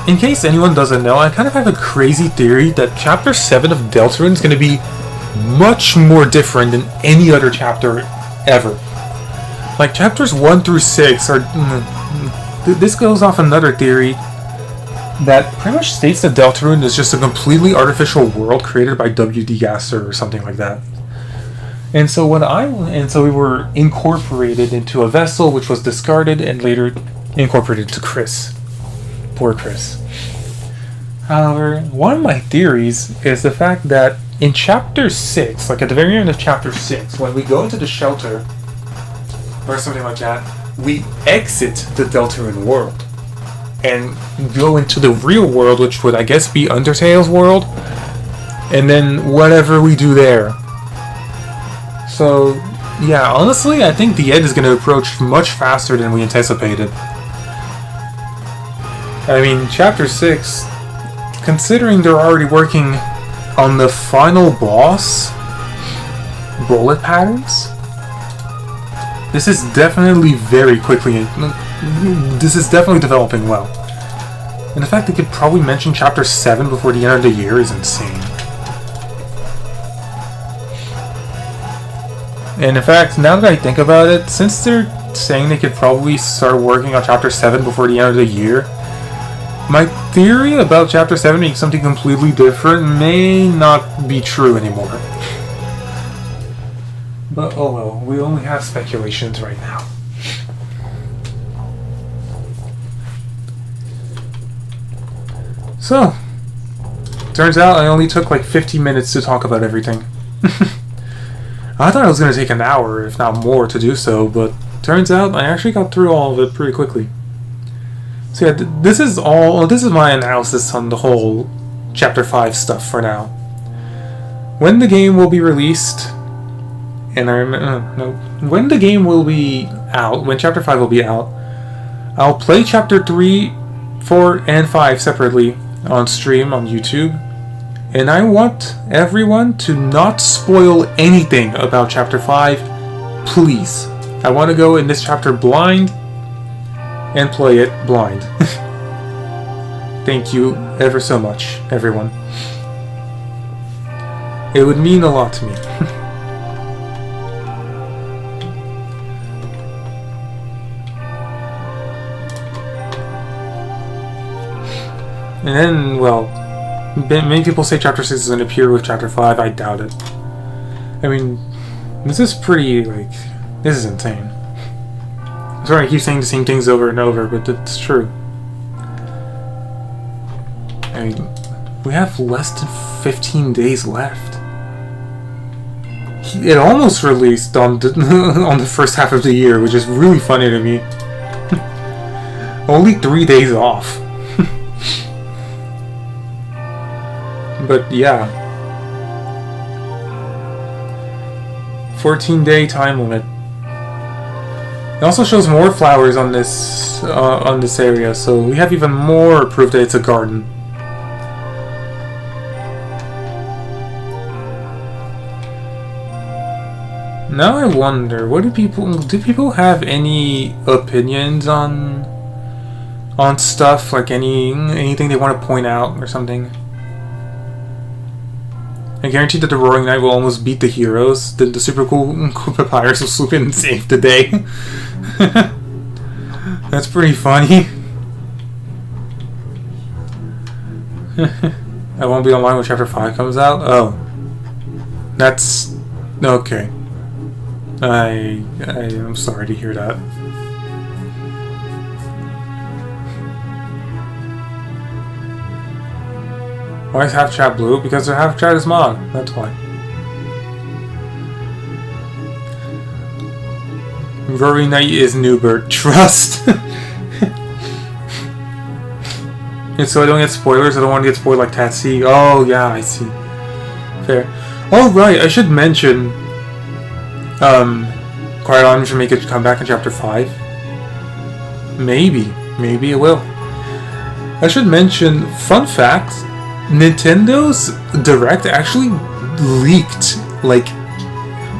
in case anyone doesn't know, I kind of have a crazy theory that Chapter 7 of Deltarune is going to be much more different than any other chapter ever. Like, Chapters 1 through 6 are... This goes off another theory that pretty much states that Deltarune is just a completely artificial world created by W.D. Gasser or something like that. And so we were incorporated into a vessel which was discarded and later incorporated to Chris. Poor Chris. However, one of my theories is the fact that in Chapter 6, like at the very end of Chapter 6, when we go into the shelter, or something like that, we exit the Deltarune world and go into the real world, which would, I guess, be Undertale's world, and then whatever we do there. So, yeah, honestly, I think the end is going to approach much faster than we anticipated. I mean, Chapter 6, considering they're already working on the final boss, bullet patterns, this is definitely this is definitely developing well. And the fact they could probably mention Chapter 7 before the end of the year is insane. And in fact, now that I think about it, since they're saying they could probably start working on Chapter 7 before the end of the year, my theory about Chapter 7 being something completely different may not be true anymore. But oh well, we only have speculations right now. So, turns out I only took like 50 minutes to talk about everything. I thought it was going to take an hour, if not more, to do so, but turns out I actually got through all of it pretty quickly. So yeah, this is my analysis on the whole Chapter 5 stuff for now. When the game will be released, when the game will be out, when Chapter 5 will be out, I'll play Chapter 3, 4, and 5 separately on stream on YouTube, and I want everyone to not spoil anything about Chapter 5, please. I want to go in this chapter blind and play it blind. Thank you ever so much, everyone. It would mean a lot to me. And then, well, many people say Chapter 6 is going to appear with Chapter 5. I doubt it. I mean, this is pretty, like, this is insane. Sorry, I keep saying the same things over and over, but it's true. I mean, we have less than 15 days left. It almost released on the, on the first half of the year, which is really funny to me. Only 3 days off. But yeah. 14-day time limit. It also shows more flowers on this area, so we have even more proof that it's a garden. Now I wonder, what do people have any opinions on stuff, like anything they want to point out or something? I guarantee that the Roaring Knight will almost beat the heroes. The super cool Papyrus will swoop in and save the day. That's pretty funny. I won't be online when Chapter 5 comes out? Oh. That's... okay. I'm sorry to hear that. Why is half chat blue? Because their half chat is mod. That's why. Roaring Knight is Newbert. Trust. And so I don't get spoilers. I don't want to get spoiled like Tatsi. Oh yeah, I see. Fair. Oh right, I should mention. Quiet Island should make a comeback in Chapter 5. Maybe it will. I should mention, fun fact. Nintendo's Direct actually leaked like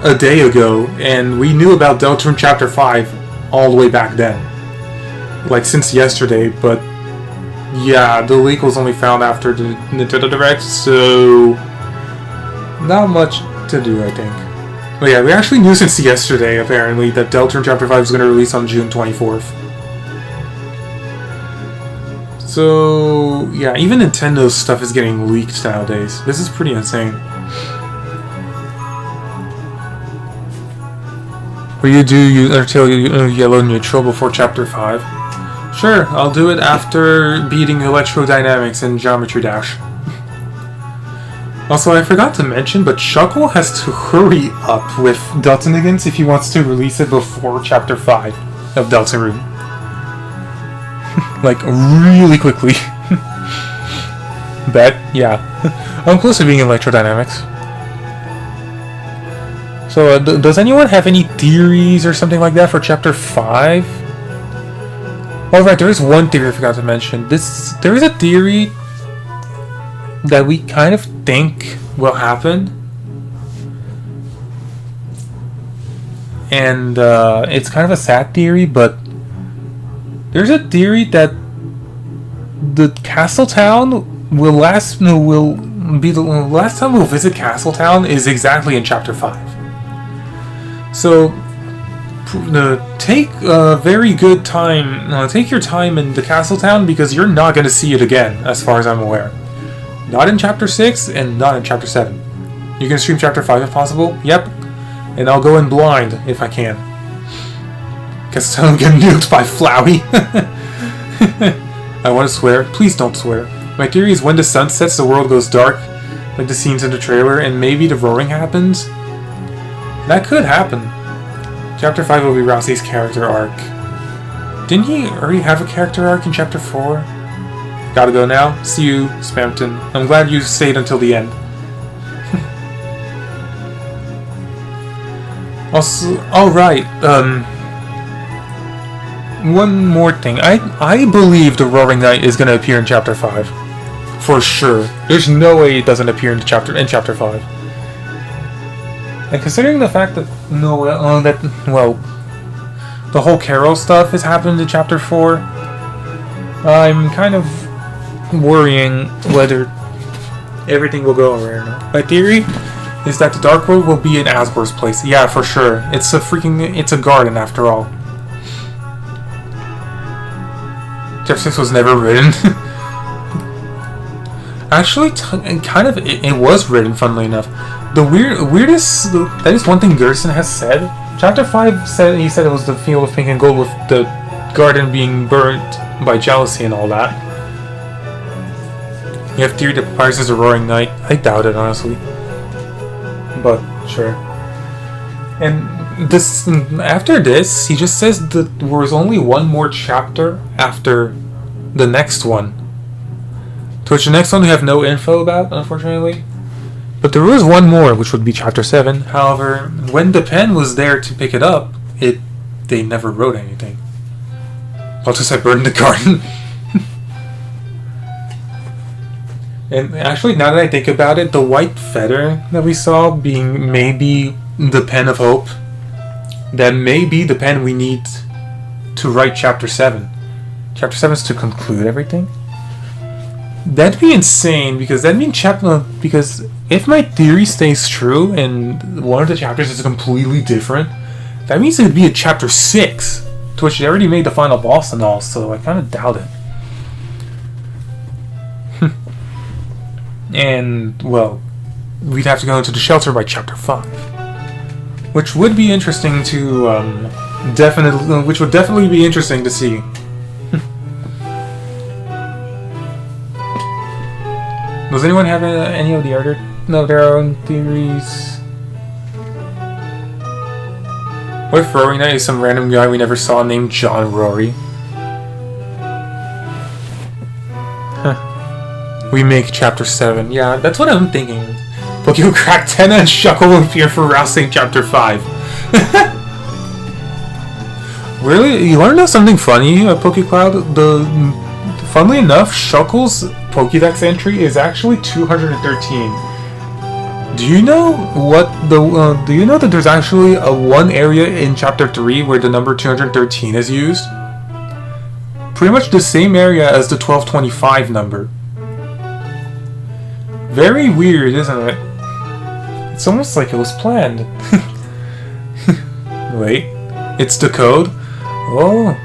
a day ago, and we knew about Deltarune Chapter 5 all the way back then. Like since yesterday, but yeah, the leak was only found after the Nintendo Direct, so not much to do, I think. But yeah, we actually knew since yesterday, apparently, that Deltarune Chapter 5 is going to release on June 24th. So, yeah, even Nintendo's stuff is getting leaked nowadays. This is pretty insane. Will you do Undertale Yellow Neutral before Chapter 5? Sure, I'll do it after beating Electrodynamics in Geometry Dash. Also, I forgot to mention, but Shuckle has to hurry up with Deltanigans if he wants to release it before Chapter 5 of Deltarune. Like, really quickly. Bet? Yeah. I'm close to being Electrodynamics. So, does anyone have any theories or something like that for Chapter 5? Oh, right, there is one theory I forgot to mention. There is a theory that we kind of think will happen. And, it's kind of a sad theory, but there's a theory that the Castletown will be the last time we'll visit Castletown is exactly in Chapter 5. So take a very good time. Take your time in the Castletown because you're not going to see it again, as far as I'm aware. Not in Chapter 6 and not in Chapter 7. You can stream Chapter 5 if possible. Yep. And I'll go in blind if I can. Guess I'll get nuked by Flowey. I want to swear. Please don't swear. My theory is when the sun sets, the world goes dark, like the scenes in the trailer, and maybe the roaring happens. That could happen. Chapter 5 will be Rousey's character arc. Didn't he already have a character arc in Chapter 4? Gotta go now. See you, Spampton. I'm glad you stayed until the end. Also, alright, one more thing. I believe the Roaring Knight is going to appear in Chapter 5. For sure. There's no way it doesn't appear in Chapter 5. And considering the fact that the whole Carol stuff has happened in Chapter 4, I'm kind of worrying whether everything will go over or not. My theory is that the Dark World will be in Asgore's place. Yeah, for sure. It's a garden after all. Chapter 6 was never written. Actually, kind of, it was written, funnily enough. The weirdest, that is one thing Gerson has said. Chapter 5 he said it was the field of pink and gold with the garden being burnt by jealousy and all that. You have theory that Papyrus is a roaring night. I doubt it, honestly. But, sure. And this, after this, he just says that there was only one more chapter after the next one. To which the next one we have no info about, unfortunately. But there was one more, which would be chapter 7. However, when the pen was there to pick it up, they never wrote anything. I'll just have burned the garden. And actually, now that I think about it, the white feather that we saw being maybe the pen of hope, that may be the pen we need to write chapter 7. Chapter 7 is to conclude everything. That'd be insane, because that means because if my theory stays true and one of the chapters is completely different, that means it would be a chapter 6, to which they already made the final boss and all, so I kind of doubt it. And, well, we'd have to go into the shelter by chapter 5. Which would be interesting to, which would definitely be interesting to see. Does anyone have any of the other, their own theories? What if Rory Knight is some random guy we never saw named John Rory? We make chapter 7. Yeah, that's what I'm thinking. Poke will crack Tenna and Shuckle will appear for rousing chapter 5. Really? You want to know something funny, PokeCloud? Funnily enough, Shuckle's Pokédex entry is actually 213. Do you know what do you know that there's actually one area in chapter 3 where the number 213 is used? Pretty much the same area as the 1225 number. Very weird, isn't it? It's almost like it was planned. Wait, it's the code? Oh.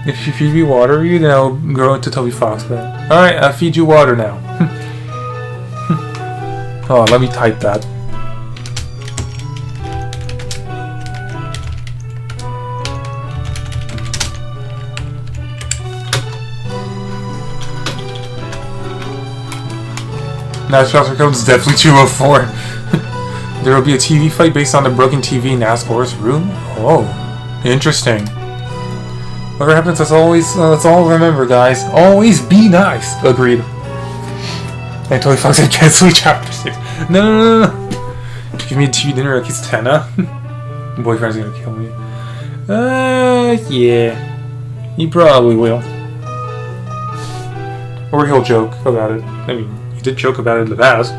If you feed me water, you then I'll grow into Toby Foxman. Alright, I'll feed you water now. Oh, let me type that. Now shelter code is definitely 204. There will be a TV fight based on the broken TV in Asgore's room? Oh, interesting. Whatever happens, let's all remember, guys. Always be nice. Agreed. And Toy Fox and cancel chapter 6. No. Give me a TV dinner like it's Tenna. Boyfriend's gonna kill me. Yeah. He probably will. Or he'll joke about it. I mean, he did joke about it in the past.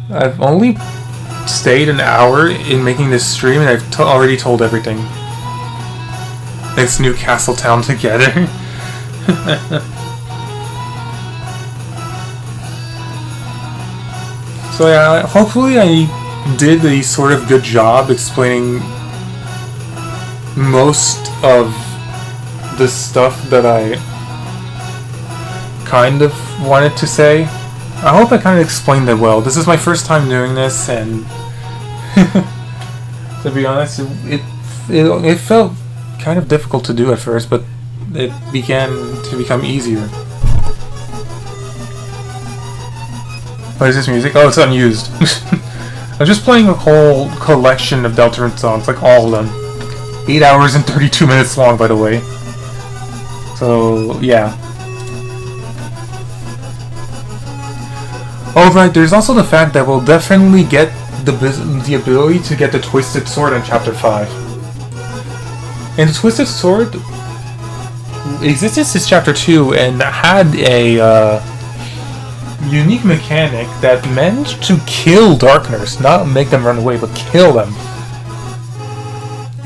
I've only stayed an hour in making this stream and I've already told everything. Next new Castletown together. So yeah, hopefully I did a sort of good job explaining most of the stuff that I kind of wanted to say. I hope I kind of explained it well. This is my first time doing this, and to be honest, it felt kind of difficult to do at first, but it began to become easier. What is this music? Oh, it's unused. I'm just playing a whole collection of Deltarune songs, like all of them. 8 hours and 32 minutes long, by the way. So, yeah. Oh, right, there's also the fact that we'll definitely get the ability to get the Twisted Sword in Chapter 5. And the Twisted Sword existed since Chapter 2 and had a unique mechanic that managed to kill Darkners, not make them run away, but kill them.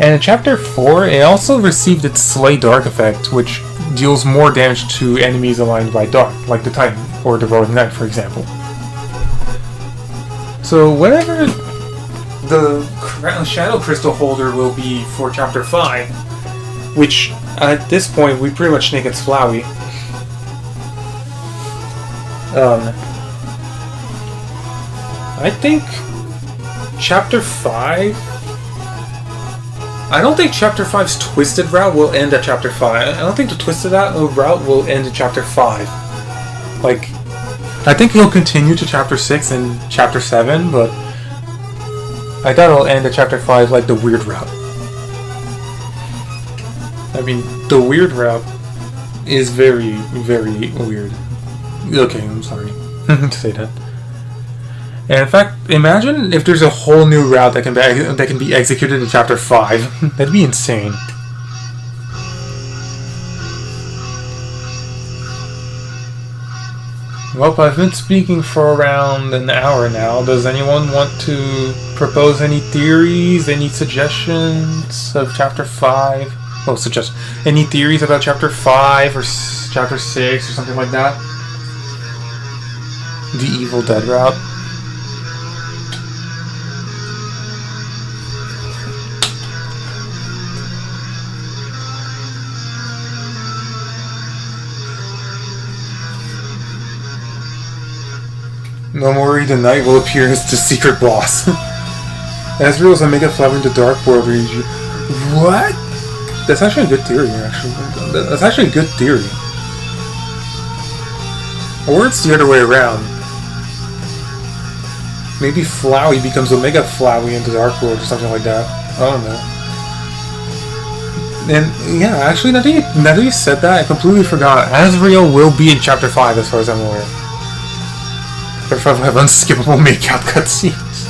And in Chapter 4, it also received its Slay Dark effect, which deals more damage to enemies aligned by Dark, like the Titan or the Roaring Knight, for example. So whatever the Shadow Crystal holder will be for Chapter 5, which at this point we pretty much think it's Flowey. I think Chapter 5... I don't think Chapter 5's Twisted route will end at Chapter 5. I don't think the Twisted route will end in Chapter 5. Like, I think he'll continue to Chapter 6 and Chapter 7, but I doubt it'll end at Chapter 5 like the Weird route. I mean, the Weird route is very, very weird. Okay, I'm sorry to say that. And in fact, imagine if there's a whole new route that can be executed in Chapter 5. That'd be insane. Well, I've been speaking for around an hour now. Does anyone want to propose any theories, any suggestions of Chapter 5? Oh, any theories about Chapter 5 or Chapter 6 or something like that? The Evil Dead route? No worry, the Knight will appear as the secret boss. Ezreal's Omega Flower in the Dark World region. What? That's actually a good theory, actually. That's actually a good theory. Or it's the other way around. Maybe Flowey becomes Omega Flowey in the Dark World or something like that. I don't know. And yeah, actually, now that you said that, I completely forgot. Ezreal will be in Chapter 5 as far as I'm aware. But probably have unskippable makeout cutscenes.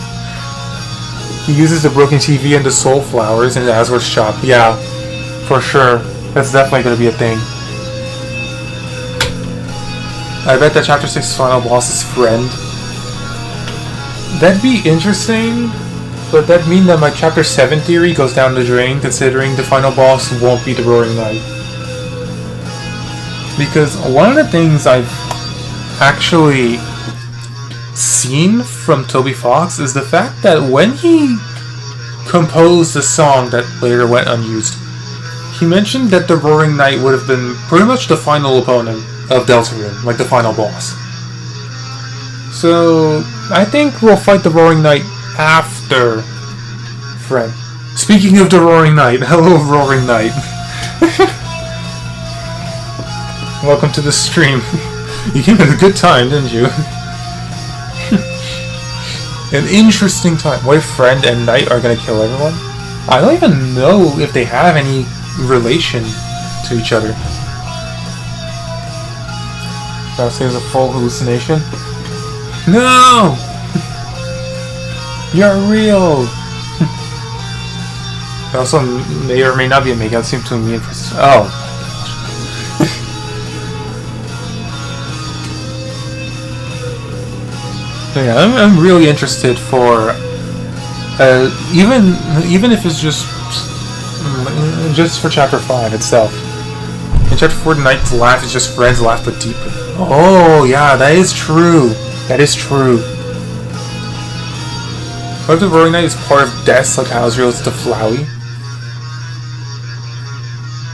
He uses the broken TV and the soul flowers in the Azwor's shop. Yeah, for sure. That's definitely going to be a thing. I bet that Chapter 6 final boss is Friend. That'd be interesting, but that'd mean that my Chapter 7 theory goes down the drain, considering the final boss won't be the Roaring Knight. Because one of the things I've actually seen from Toby Fox is the fact that when he composed the song that later went unused, he mentioned that the Roaring Knight would have been pretty much the final opponent of Deltarune, like the final boss. So I think we'll fight the Roaring Knight after Friend. Speaking of the Roaring Knight, hello Roaring Knight. Welcome to the stream. You came at a good time, didn't you? An interesting time. What if Friend and Knight are gonna kill everyone? I don't even know if they have any relation to each other. That was a full hallucination. No! You're real! It also may or may not be a makeout. Seem to me interested. Oh. So yeah, I'm really interested for even if it's just for Chapter 5 itself. In Chapter 4, the Knight's laugh is just Friend's laugh but deeper. Oh yeah, that is true. That is true. What if the Roaring Knight is part of Death, like how Ezreal is to Flowey?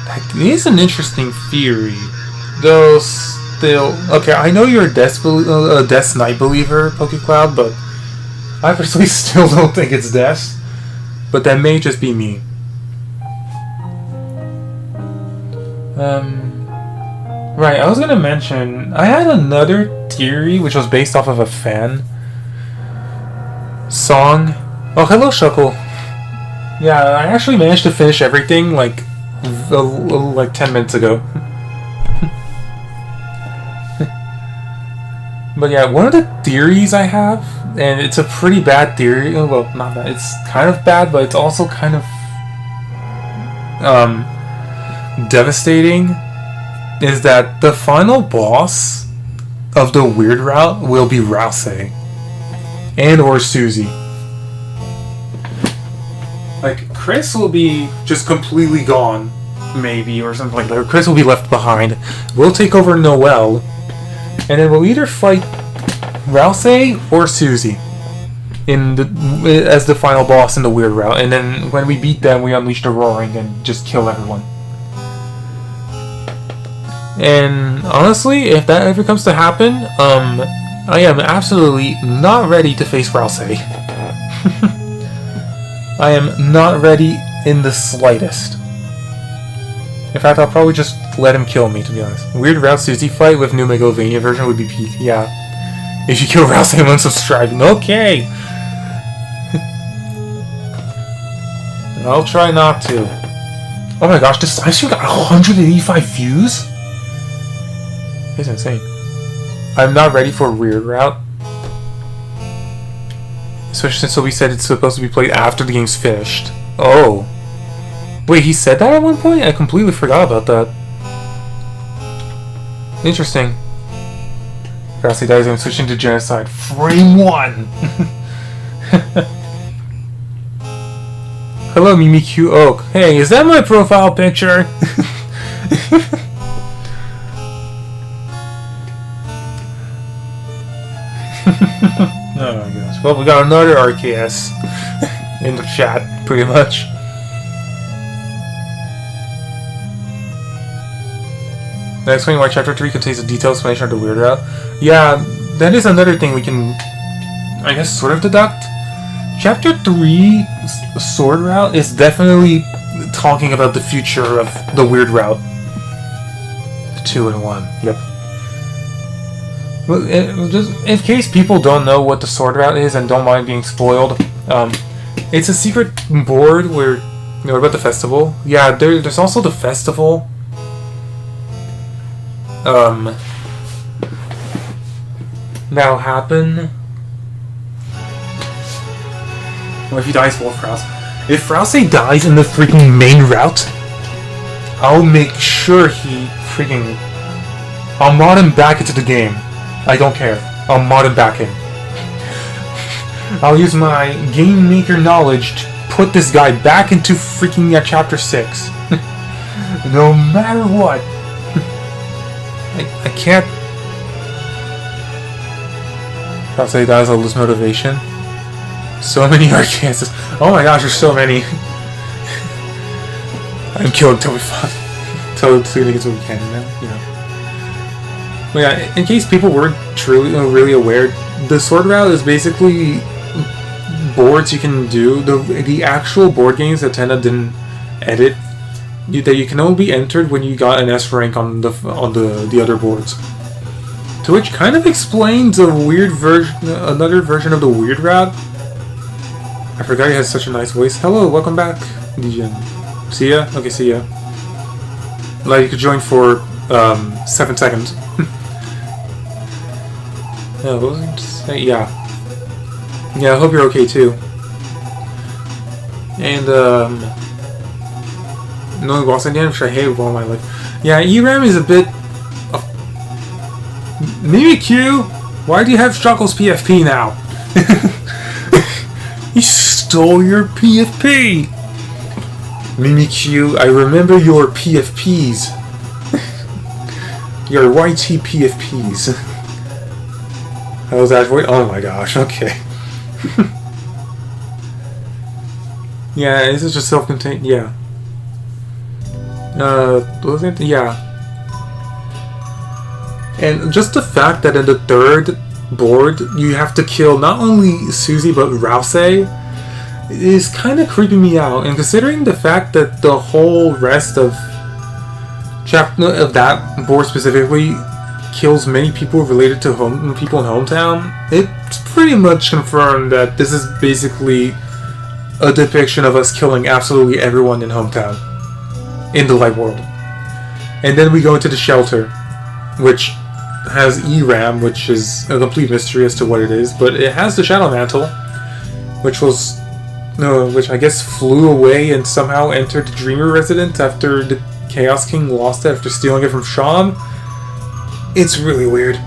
That is an interesting theory, though. Still, okay, I know you're a Death Knight believer, PokeCloud, but I personally still don't think it's Death. But that may just be me. Right, I was gonna mention, I had another theory which was based off of a fan song. Oh, hello, Shuckle. Yeah, I actually managed to finish everything like 10 minutes ago. But yeah, one of the theories I have, and it's a pretty bad theory, well, not bad, it's kind of bad, but it's also kind of devastating, is that the final boss of the Weird route will be Rouse and or Susie. Like, Chris will be just completely gone, maybe, or something like that. Or Chris will be left behind. We'll take over Noelle, and then we'll either fight Rouse or Susie as the final boss in the Weird route. And then when we beat them, we unleash the Roaring and just kill everyone. And honestly, if that ever comes to happen, I am absolutely not ready to face Rouse. I am not ready in the slightest. In fact, I'll probably just let him kill me, to be honest. Weird Rouse Susie fight with new Megalovania version would be peak. Yeah. If you kill Rouse, I'm unsubscribing. Okay! I'll try not to. Oh my gosh, this live stream got 185 views? It's insane. I'm not ready for Weird Route. Especially since we said it's supposed to be played after the game's finished. Oh. Wait, he said that at one point? I completely forgot about that. Interesting. Grassy dies, I'm switching to genocide. Frame 1! Hello, Mimikyu Oak. Hey, is that my profile picture? Oh my gosh. Well, we got another R.K.S. in the chat, pretty much. The explaining why Chapter 3 contains a detailed explanation of the Weird Route. Yeah, that is another thing we can, I guess, sort of deduct. Chapter 3 Sword Route is definitely talking about the future of the Weird Route. 2 in 1. Yep. Well, just in case people don't know what the Sword Route is and don't mind being spoiled, it's a secret board where, you know about the festival. Yeah, there's also the festival. That'll happen. Well, if he dies for Rouse. If Rouse dies in the freaking main route, I'll make sure he freaking... I'll mod him back into the game. I don't care. I'll mod him back in. I'll use my game maker knowledge to put this guy back into freaking Chapter 6. No matter what. I can't... Rouse dies, I'll lose motivation. So many R.K.S. Oh my gosh, there's so many. I'm killed until we fought. Until he gets what we can, you know. But yeah, in case people weren't truly really aware, the Sword Route is basically boards you can do. The actual board games that Tenna didn't edit, that you can only be entered when you got an S rank on the other boards. To which kind of explains a weird version, another version of the Weird Route. I forgot he has such a nice voice. Hello, welcome back, DJ. See ya? Okay, see ya. Like, you could join for 7 seconds. What was I going to say? Yeah. Yeah, I hope you're okay too. And, no boss again, which I hate with all my life. Yeah, ERAM is a bit... Mimikyu! Why do you have Struggles PFP now? You stole your PFP! Mimikyu, I remember your PFPs. Your YT PFPs. How was that voice? Oh my gosh, okay. Yeah, this is just self-contained, yeah. What was it? Yeah. And just the fact that in the third board you have to kill not only Susie but Rouse is kind of creeping me out. And considering the fact that the whole rest of that board specifically kills many people related to people in hometown, it's pretty much confirmed that this is basically a depiction of us killing absolutely everyone in hometown in the light world. And then we go into the shelter, which has ERAM, which is a complete mystery as to what it is, but it has the Shadow Mantle, which I guess flew away and somehow entered the Dreamer Residence after the Chaos King lost it after stealing it from Sean. It's really weird.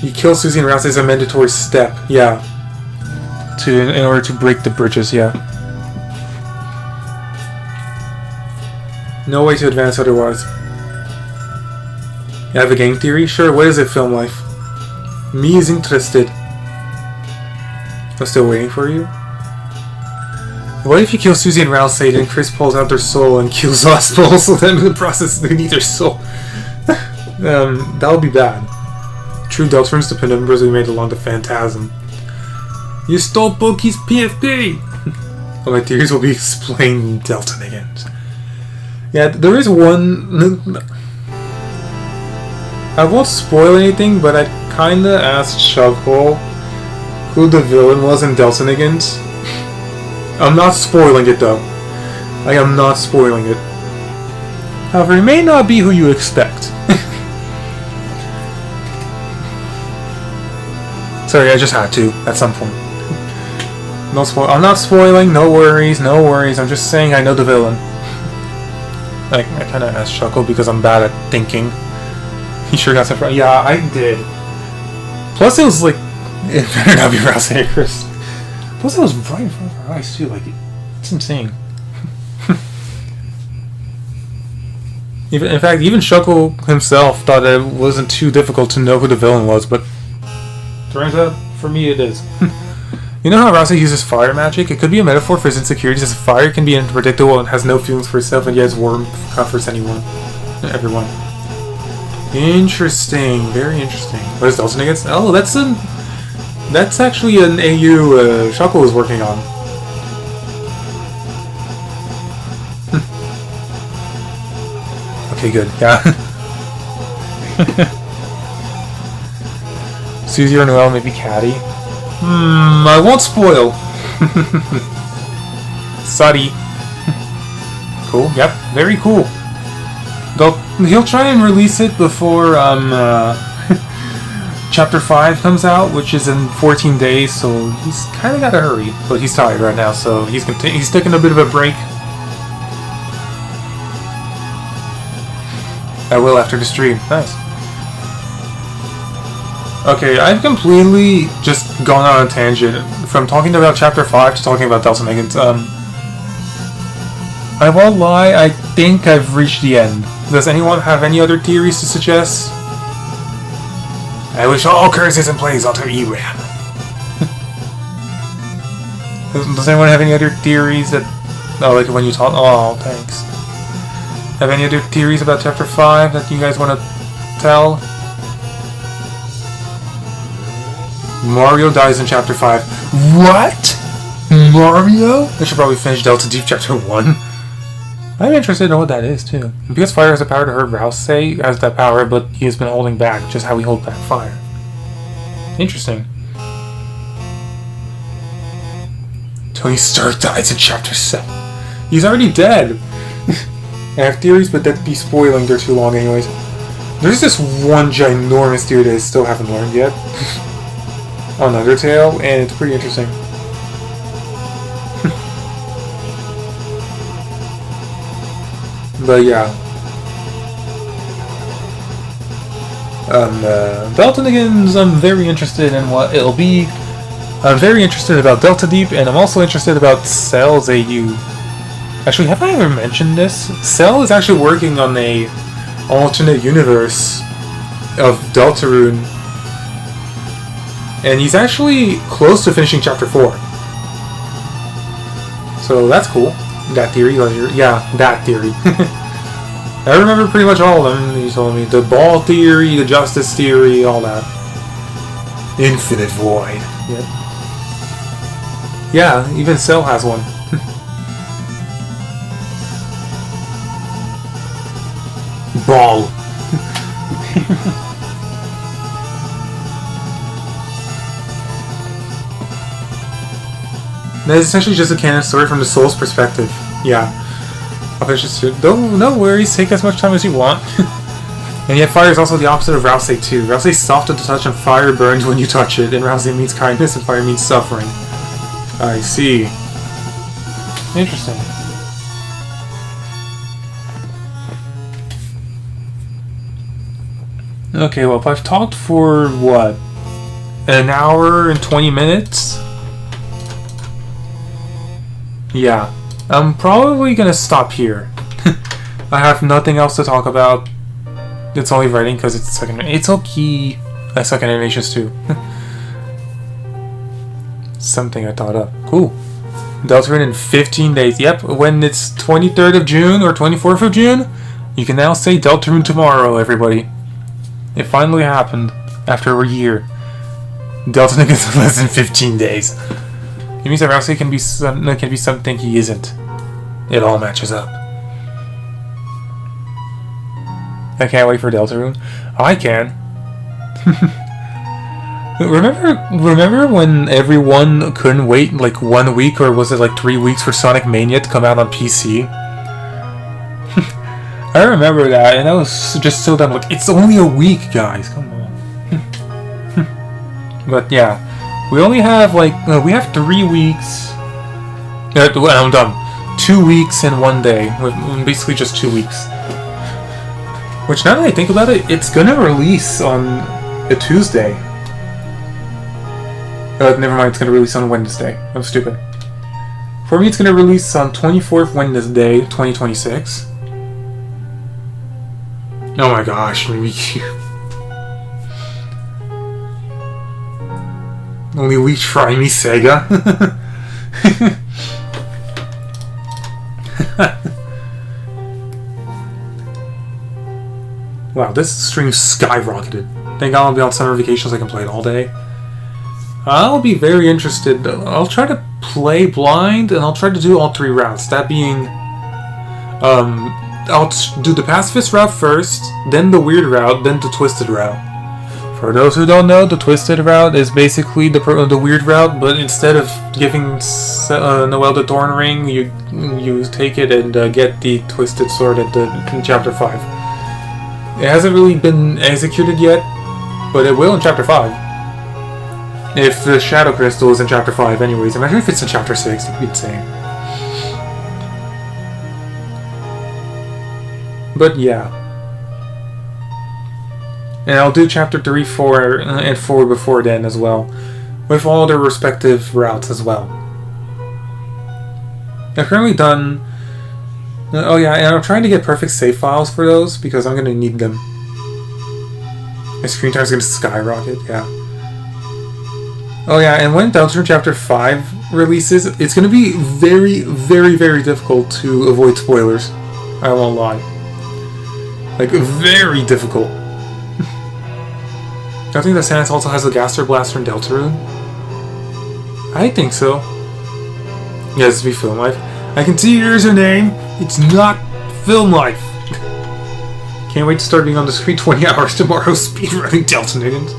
You kill Susie and Rouse is a mandatory step, yeah. In order to break the bridges, yeah. No way to advance otherwise. You have a game theory? Sure, what is it, Film Life? Me is interested. I'm still waiting for you. What if you kill Susie and Rousey, then Chris pulls out their soul and kills Oswald, so then in the process they need their soul? That would be bad. True Deltarunes to penumbras we made along the Phantasm. You stole Boki's PFP! Well, my theories will be explained Deltanigans. Yeah, there is one... I won't spoil anything, but I kinda asked Chughole who the villain was in Deltanigans. I'm not spoiling it though. I am not spoiling it. However, it may not be who you expect. Sorry, I just had to at some point. No spoil. I'm not spoiling. No worries. No worries. I'm just saying I know the villain. I kind of asked Chuckle because I'm bad at thinking. He sure got surprised. Yeah, I did. Plus, it was like it better not be Rousey Chris. Plus, it was right in front of our eyes too. Like it's insane. In fact, even Chuckle himself thought it wasn't too difficult to know who the villain was, but turns out, for me, it is. You know how Rousey uses fire magic? It could be a metaphor for his insecurities, as fire can be unpredictable and has no feelings for itself, and yet its warmth comforts everyone. Interesting, very interesting. What is Deltanigans? Oh, that's actually an AU Chuckle was working on. Okay, good. Yeah. Susie or Noelle, maybe Caddy. I won't spoil. Suddy. Cool. Yep. Very cool. He'll try and release it before Chapter 5 comes out, which is in 14 days. So he's kind of got to hurry, but he's tired right now, so he's taking a bit of a break. I will after the stream. Nice. Okay, I've completely just gone on a tangent from talking about Chapter 5 to talking about Deltanigans. I won't lie, I think I've reached the end. Does anyone have any other theories to suggest? I wish all curses and plays onto ERAM. Does anyone have any other theories that... Oh, like when you talk... Oh, thanks. Have any other theories about Chapter 5 that you guys want to tell? Mario dies in Chapter 5. What? Mario? I should probably finish Delta Deep Chapter 1. I'm interested in what that is, too. Because fire has the power to hurt Rousey, has that power, but he has been holding back, just how we hold back fire. Interesting. Tony Stark dies in Chapter 7. He's already dead. I have theories, but that'd be spoiling. They're too long anyways. There's this one ginormous theory that I still haven't learned yet. On Undertale, and it's pretty interesting. But yeah. Deltanigans, I'm very interested in what it'll be. I'm very interested about Delta Deep, and I'm also interested about Cell's AU. Actually, have I ever mentioned this? Cell is actually working on a alternate universe of Deltarune, and he's actually close to finishing Chapter 4. So that's cool. That theory, yeah, that theory. I remember pretty much all of them. He told me the ball theory, the justice theory, all that. Infinite void. Yep. Yeah, even Cell has one. Ball. That is essentially just a canon story from the soul's perspective. Yeah. I'll finish this soon. No worries, take as much time as you want. And yet fire is also the opposite of Rousey too. Rousey is soft to the touch and fire burns when you touch it, and Rousey means kindness and fire means suffering. I see. Interesting. Okay, well, if I've talked for, what, an hour and 20 minutes? Yeah, I'm probably gonna stop here. I have nothing else to talk about. It's only writing because it's second. It's okay. I suck animations too. Something I thought of. Cool. Deltarune in 15 days. Yep, when it's 23rd of June or 24th of June, you can now say Deltarune tomorrow, everybody. It finally happened after a year. Deltarune is in less than 15 days. It means that R.K.S can be something he isn't. It all matches up. I can't wait for Deltarune. I can. Remember when everyone couldn't wait like 1 week, or was it like 3 weeks, for Sonic Mania to come out on PC? I remember that, and I was just so dumb. Like, it's only a week, guys. Come on. But yeah, we only have like we have 3 weeks. I'm dumb. 2 weeks and 1 day. Basically, just 2 weeks. Which, now that I think about it, it's gonna release on a Tuesday. Never mind, it's gonna release on Wednesday. I'm stupid. For me, it's gonna release on 24th Wednesday, 2026. Oh my gosh, maybe. Only we try me, Sega. Wow, this stream skyrocketed. Thank God I'll be on summer vacation so I can play it all day. I'll be very interested. I'll try to play blind, and I'll try to do all 3 routes. That being, I'll do the pacifist route first, then the weird route, then the twisted route. For those who don't know, the twisted route is basically the weird route, but instead of giving Noelle the Thorn Ring, you take it and get the twisted sword in Chapter 5. It hasn't really been executed yet, but it will in Chapter 5. If the Shadow Crystal is in Chapter 5 anyways. Imagine if it's in Chapter 6, it'd be insane. But yeah. And I'll do Chapter 3, 4, and 4 before then as well. With all their respective routes as well. I've currently done... Oh yeah, and I'm trying to get perfect save files for those, because I'm going to need them. My screen time is going to skyrocket, yeah. Oh yeah, and when Deltarune Chapter 5 releases, it's going to be very, very, very difficult to avoid spoilers. I won't lie. Like, very difficult. I think that Sans also has a Gaster Blaster in Deltarune. I think so. Yes, be Film Life. I can see here's her name. It's not Film Life. Can't wait to start being on the screen 20 hours tomorrow speedrunning Deltarune.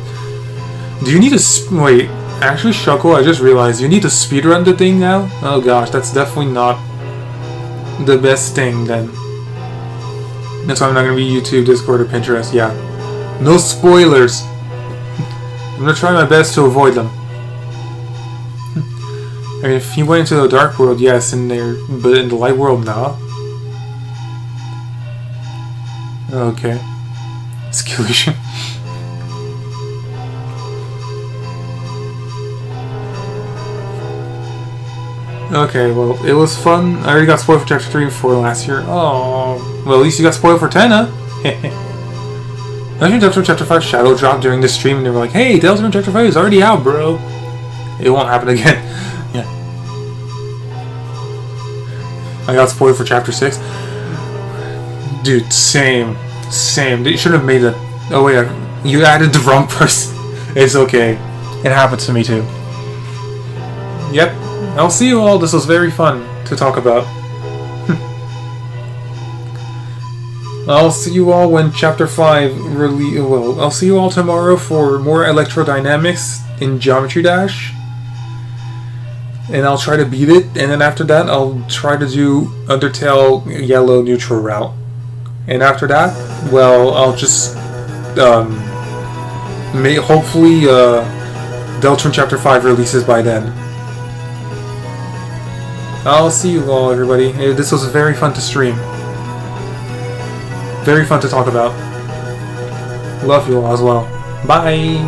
Do you need to wait? Actually, Shuckle, I just realized you need to speedrun the thing now? Oh gosh, that's definitely not the best thing then. That's why I'm not going to be YouTube, Discord, or Pinterest. Yeah. No spoilers. I'm going to try my best to avoid them. I mean, if he went into the dark world, yes, in there, but in the light world, no. Okay. Escalation. Okay, well, it was fun. I already got spoiled for Chapter 3 and 4 last year. Oh, well, at least you got spoiled for 10, huh? Imagine Deltarune Chapter 5 shadow dropped during this stream and they were like, hey, Deltarune Chapter 5 is already out, bro. It won't happen again. Yeah. I got spoiled for Chapter 6. Dude, same. Same. They should have made that. Oh, wait, you added the wrong person. It's okay. It happens to me, too. Yep. I'll see you all. This was very fun to talk about. I'll see you all when Chapter 5 release. Well, I'll see you all tomorrow for more electrodynamics in Geometry Dash. And I'll try to beat it. And then after that, I'll try to do Undertale Yellow Neutral Route. And after that, well, I'll just hopefully Deltarune Chapter 5 releases by then. I'll see you all, everybody. This was very fun to stream. Very fun to talk about. Love you all as well. Bye!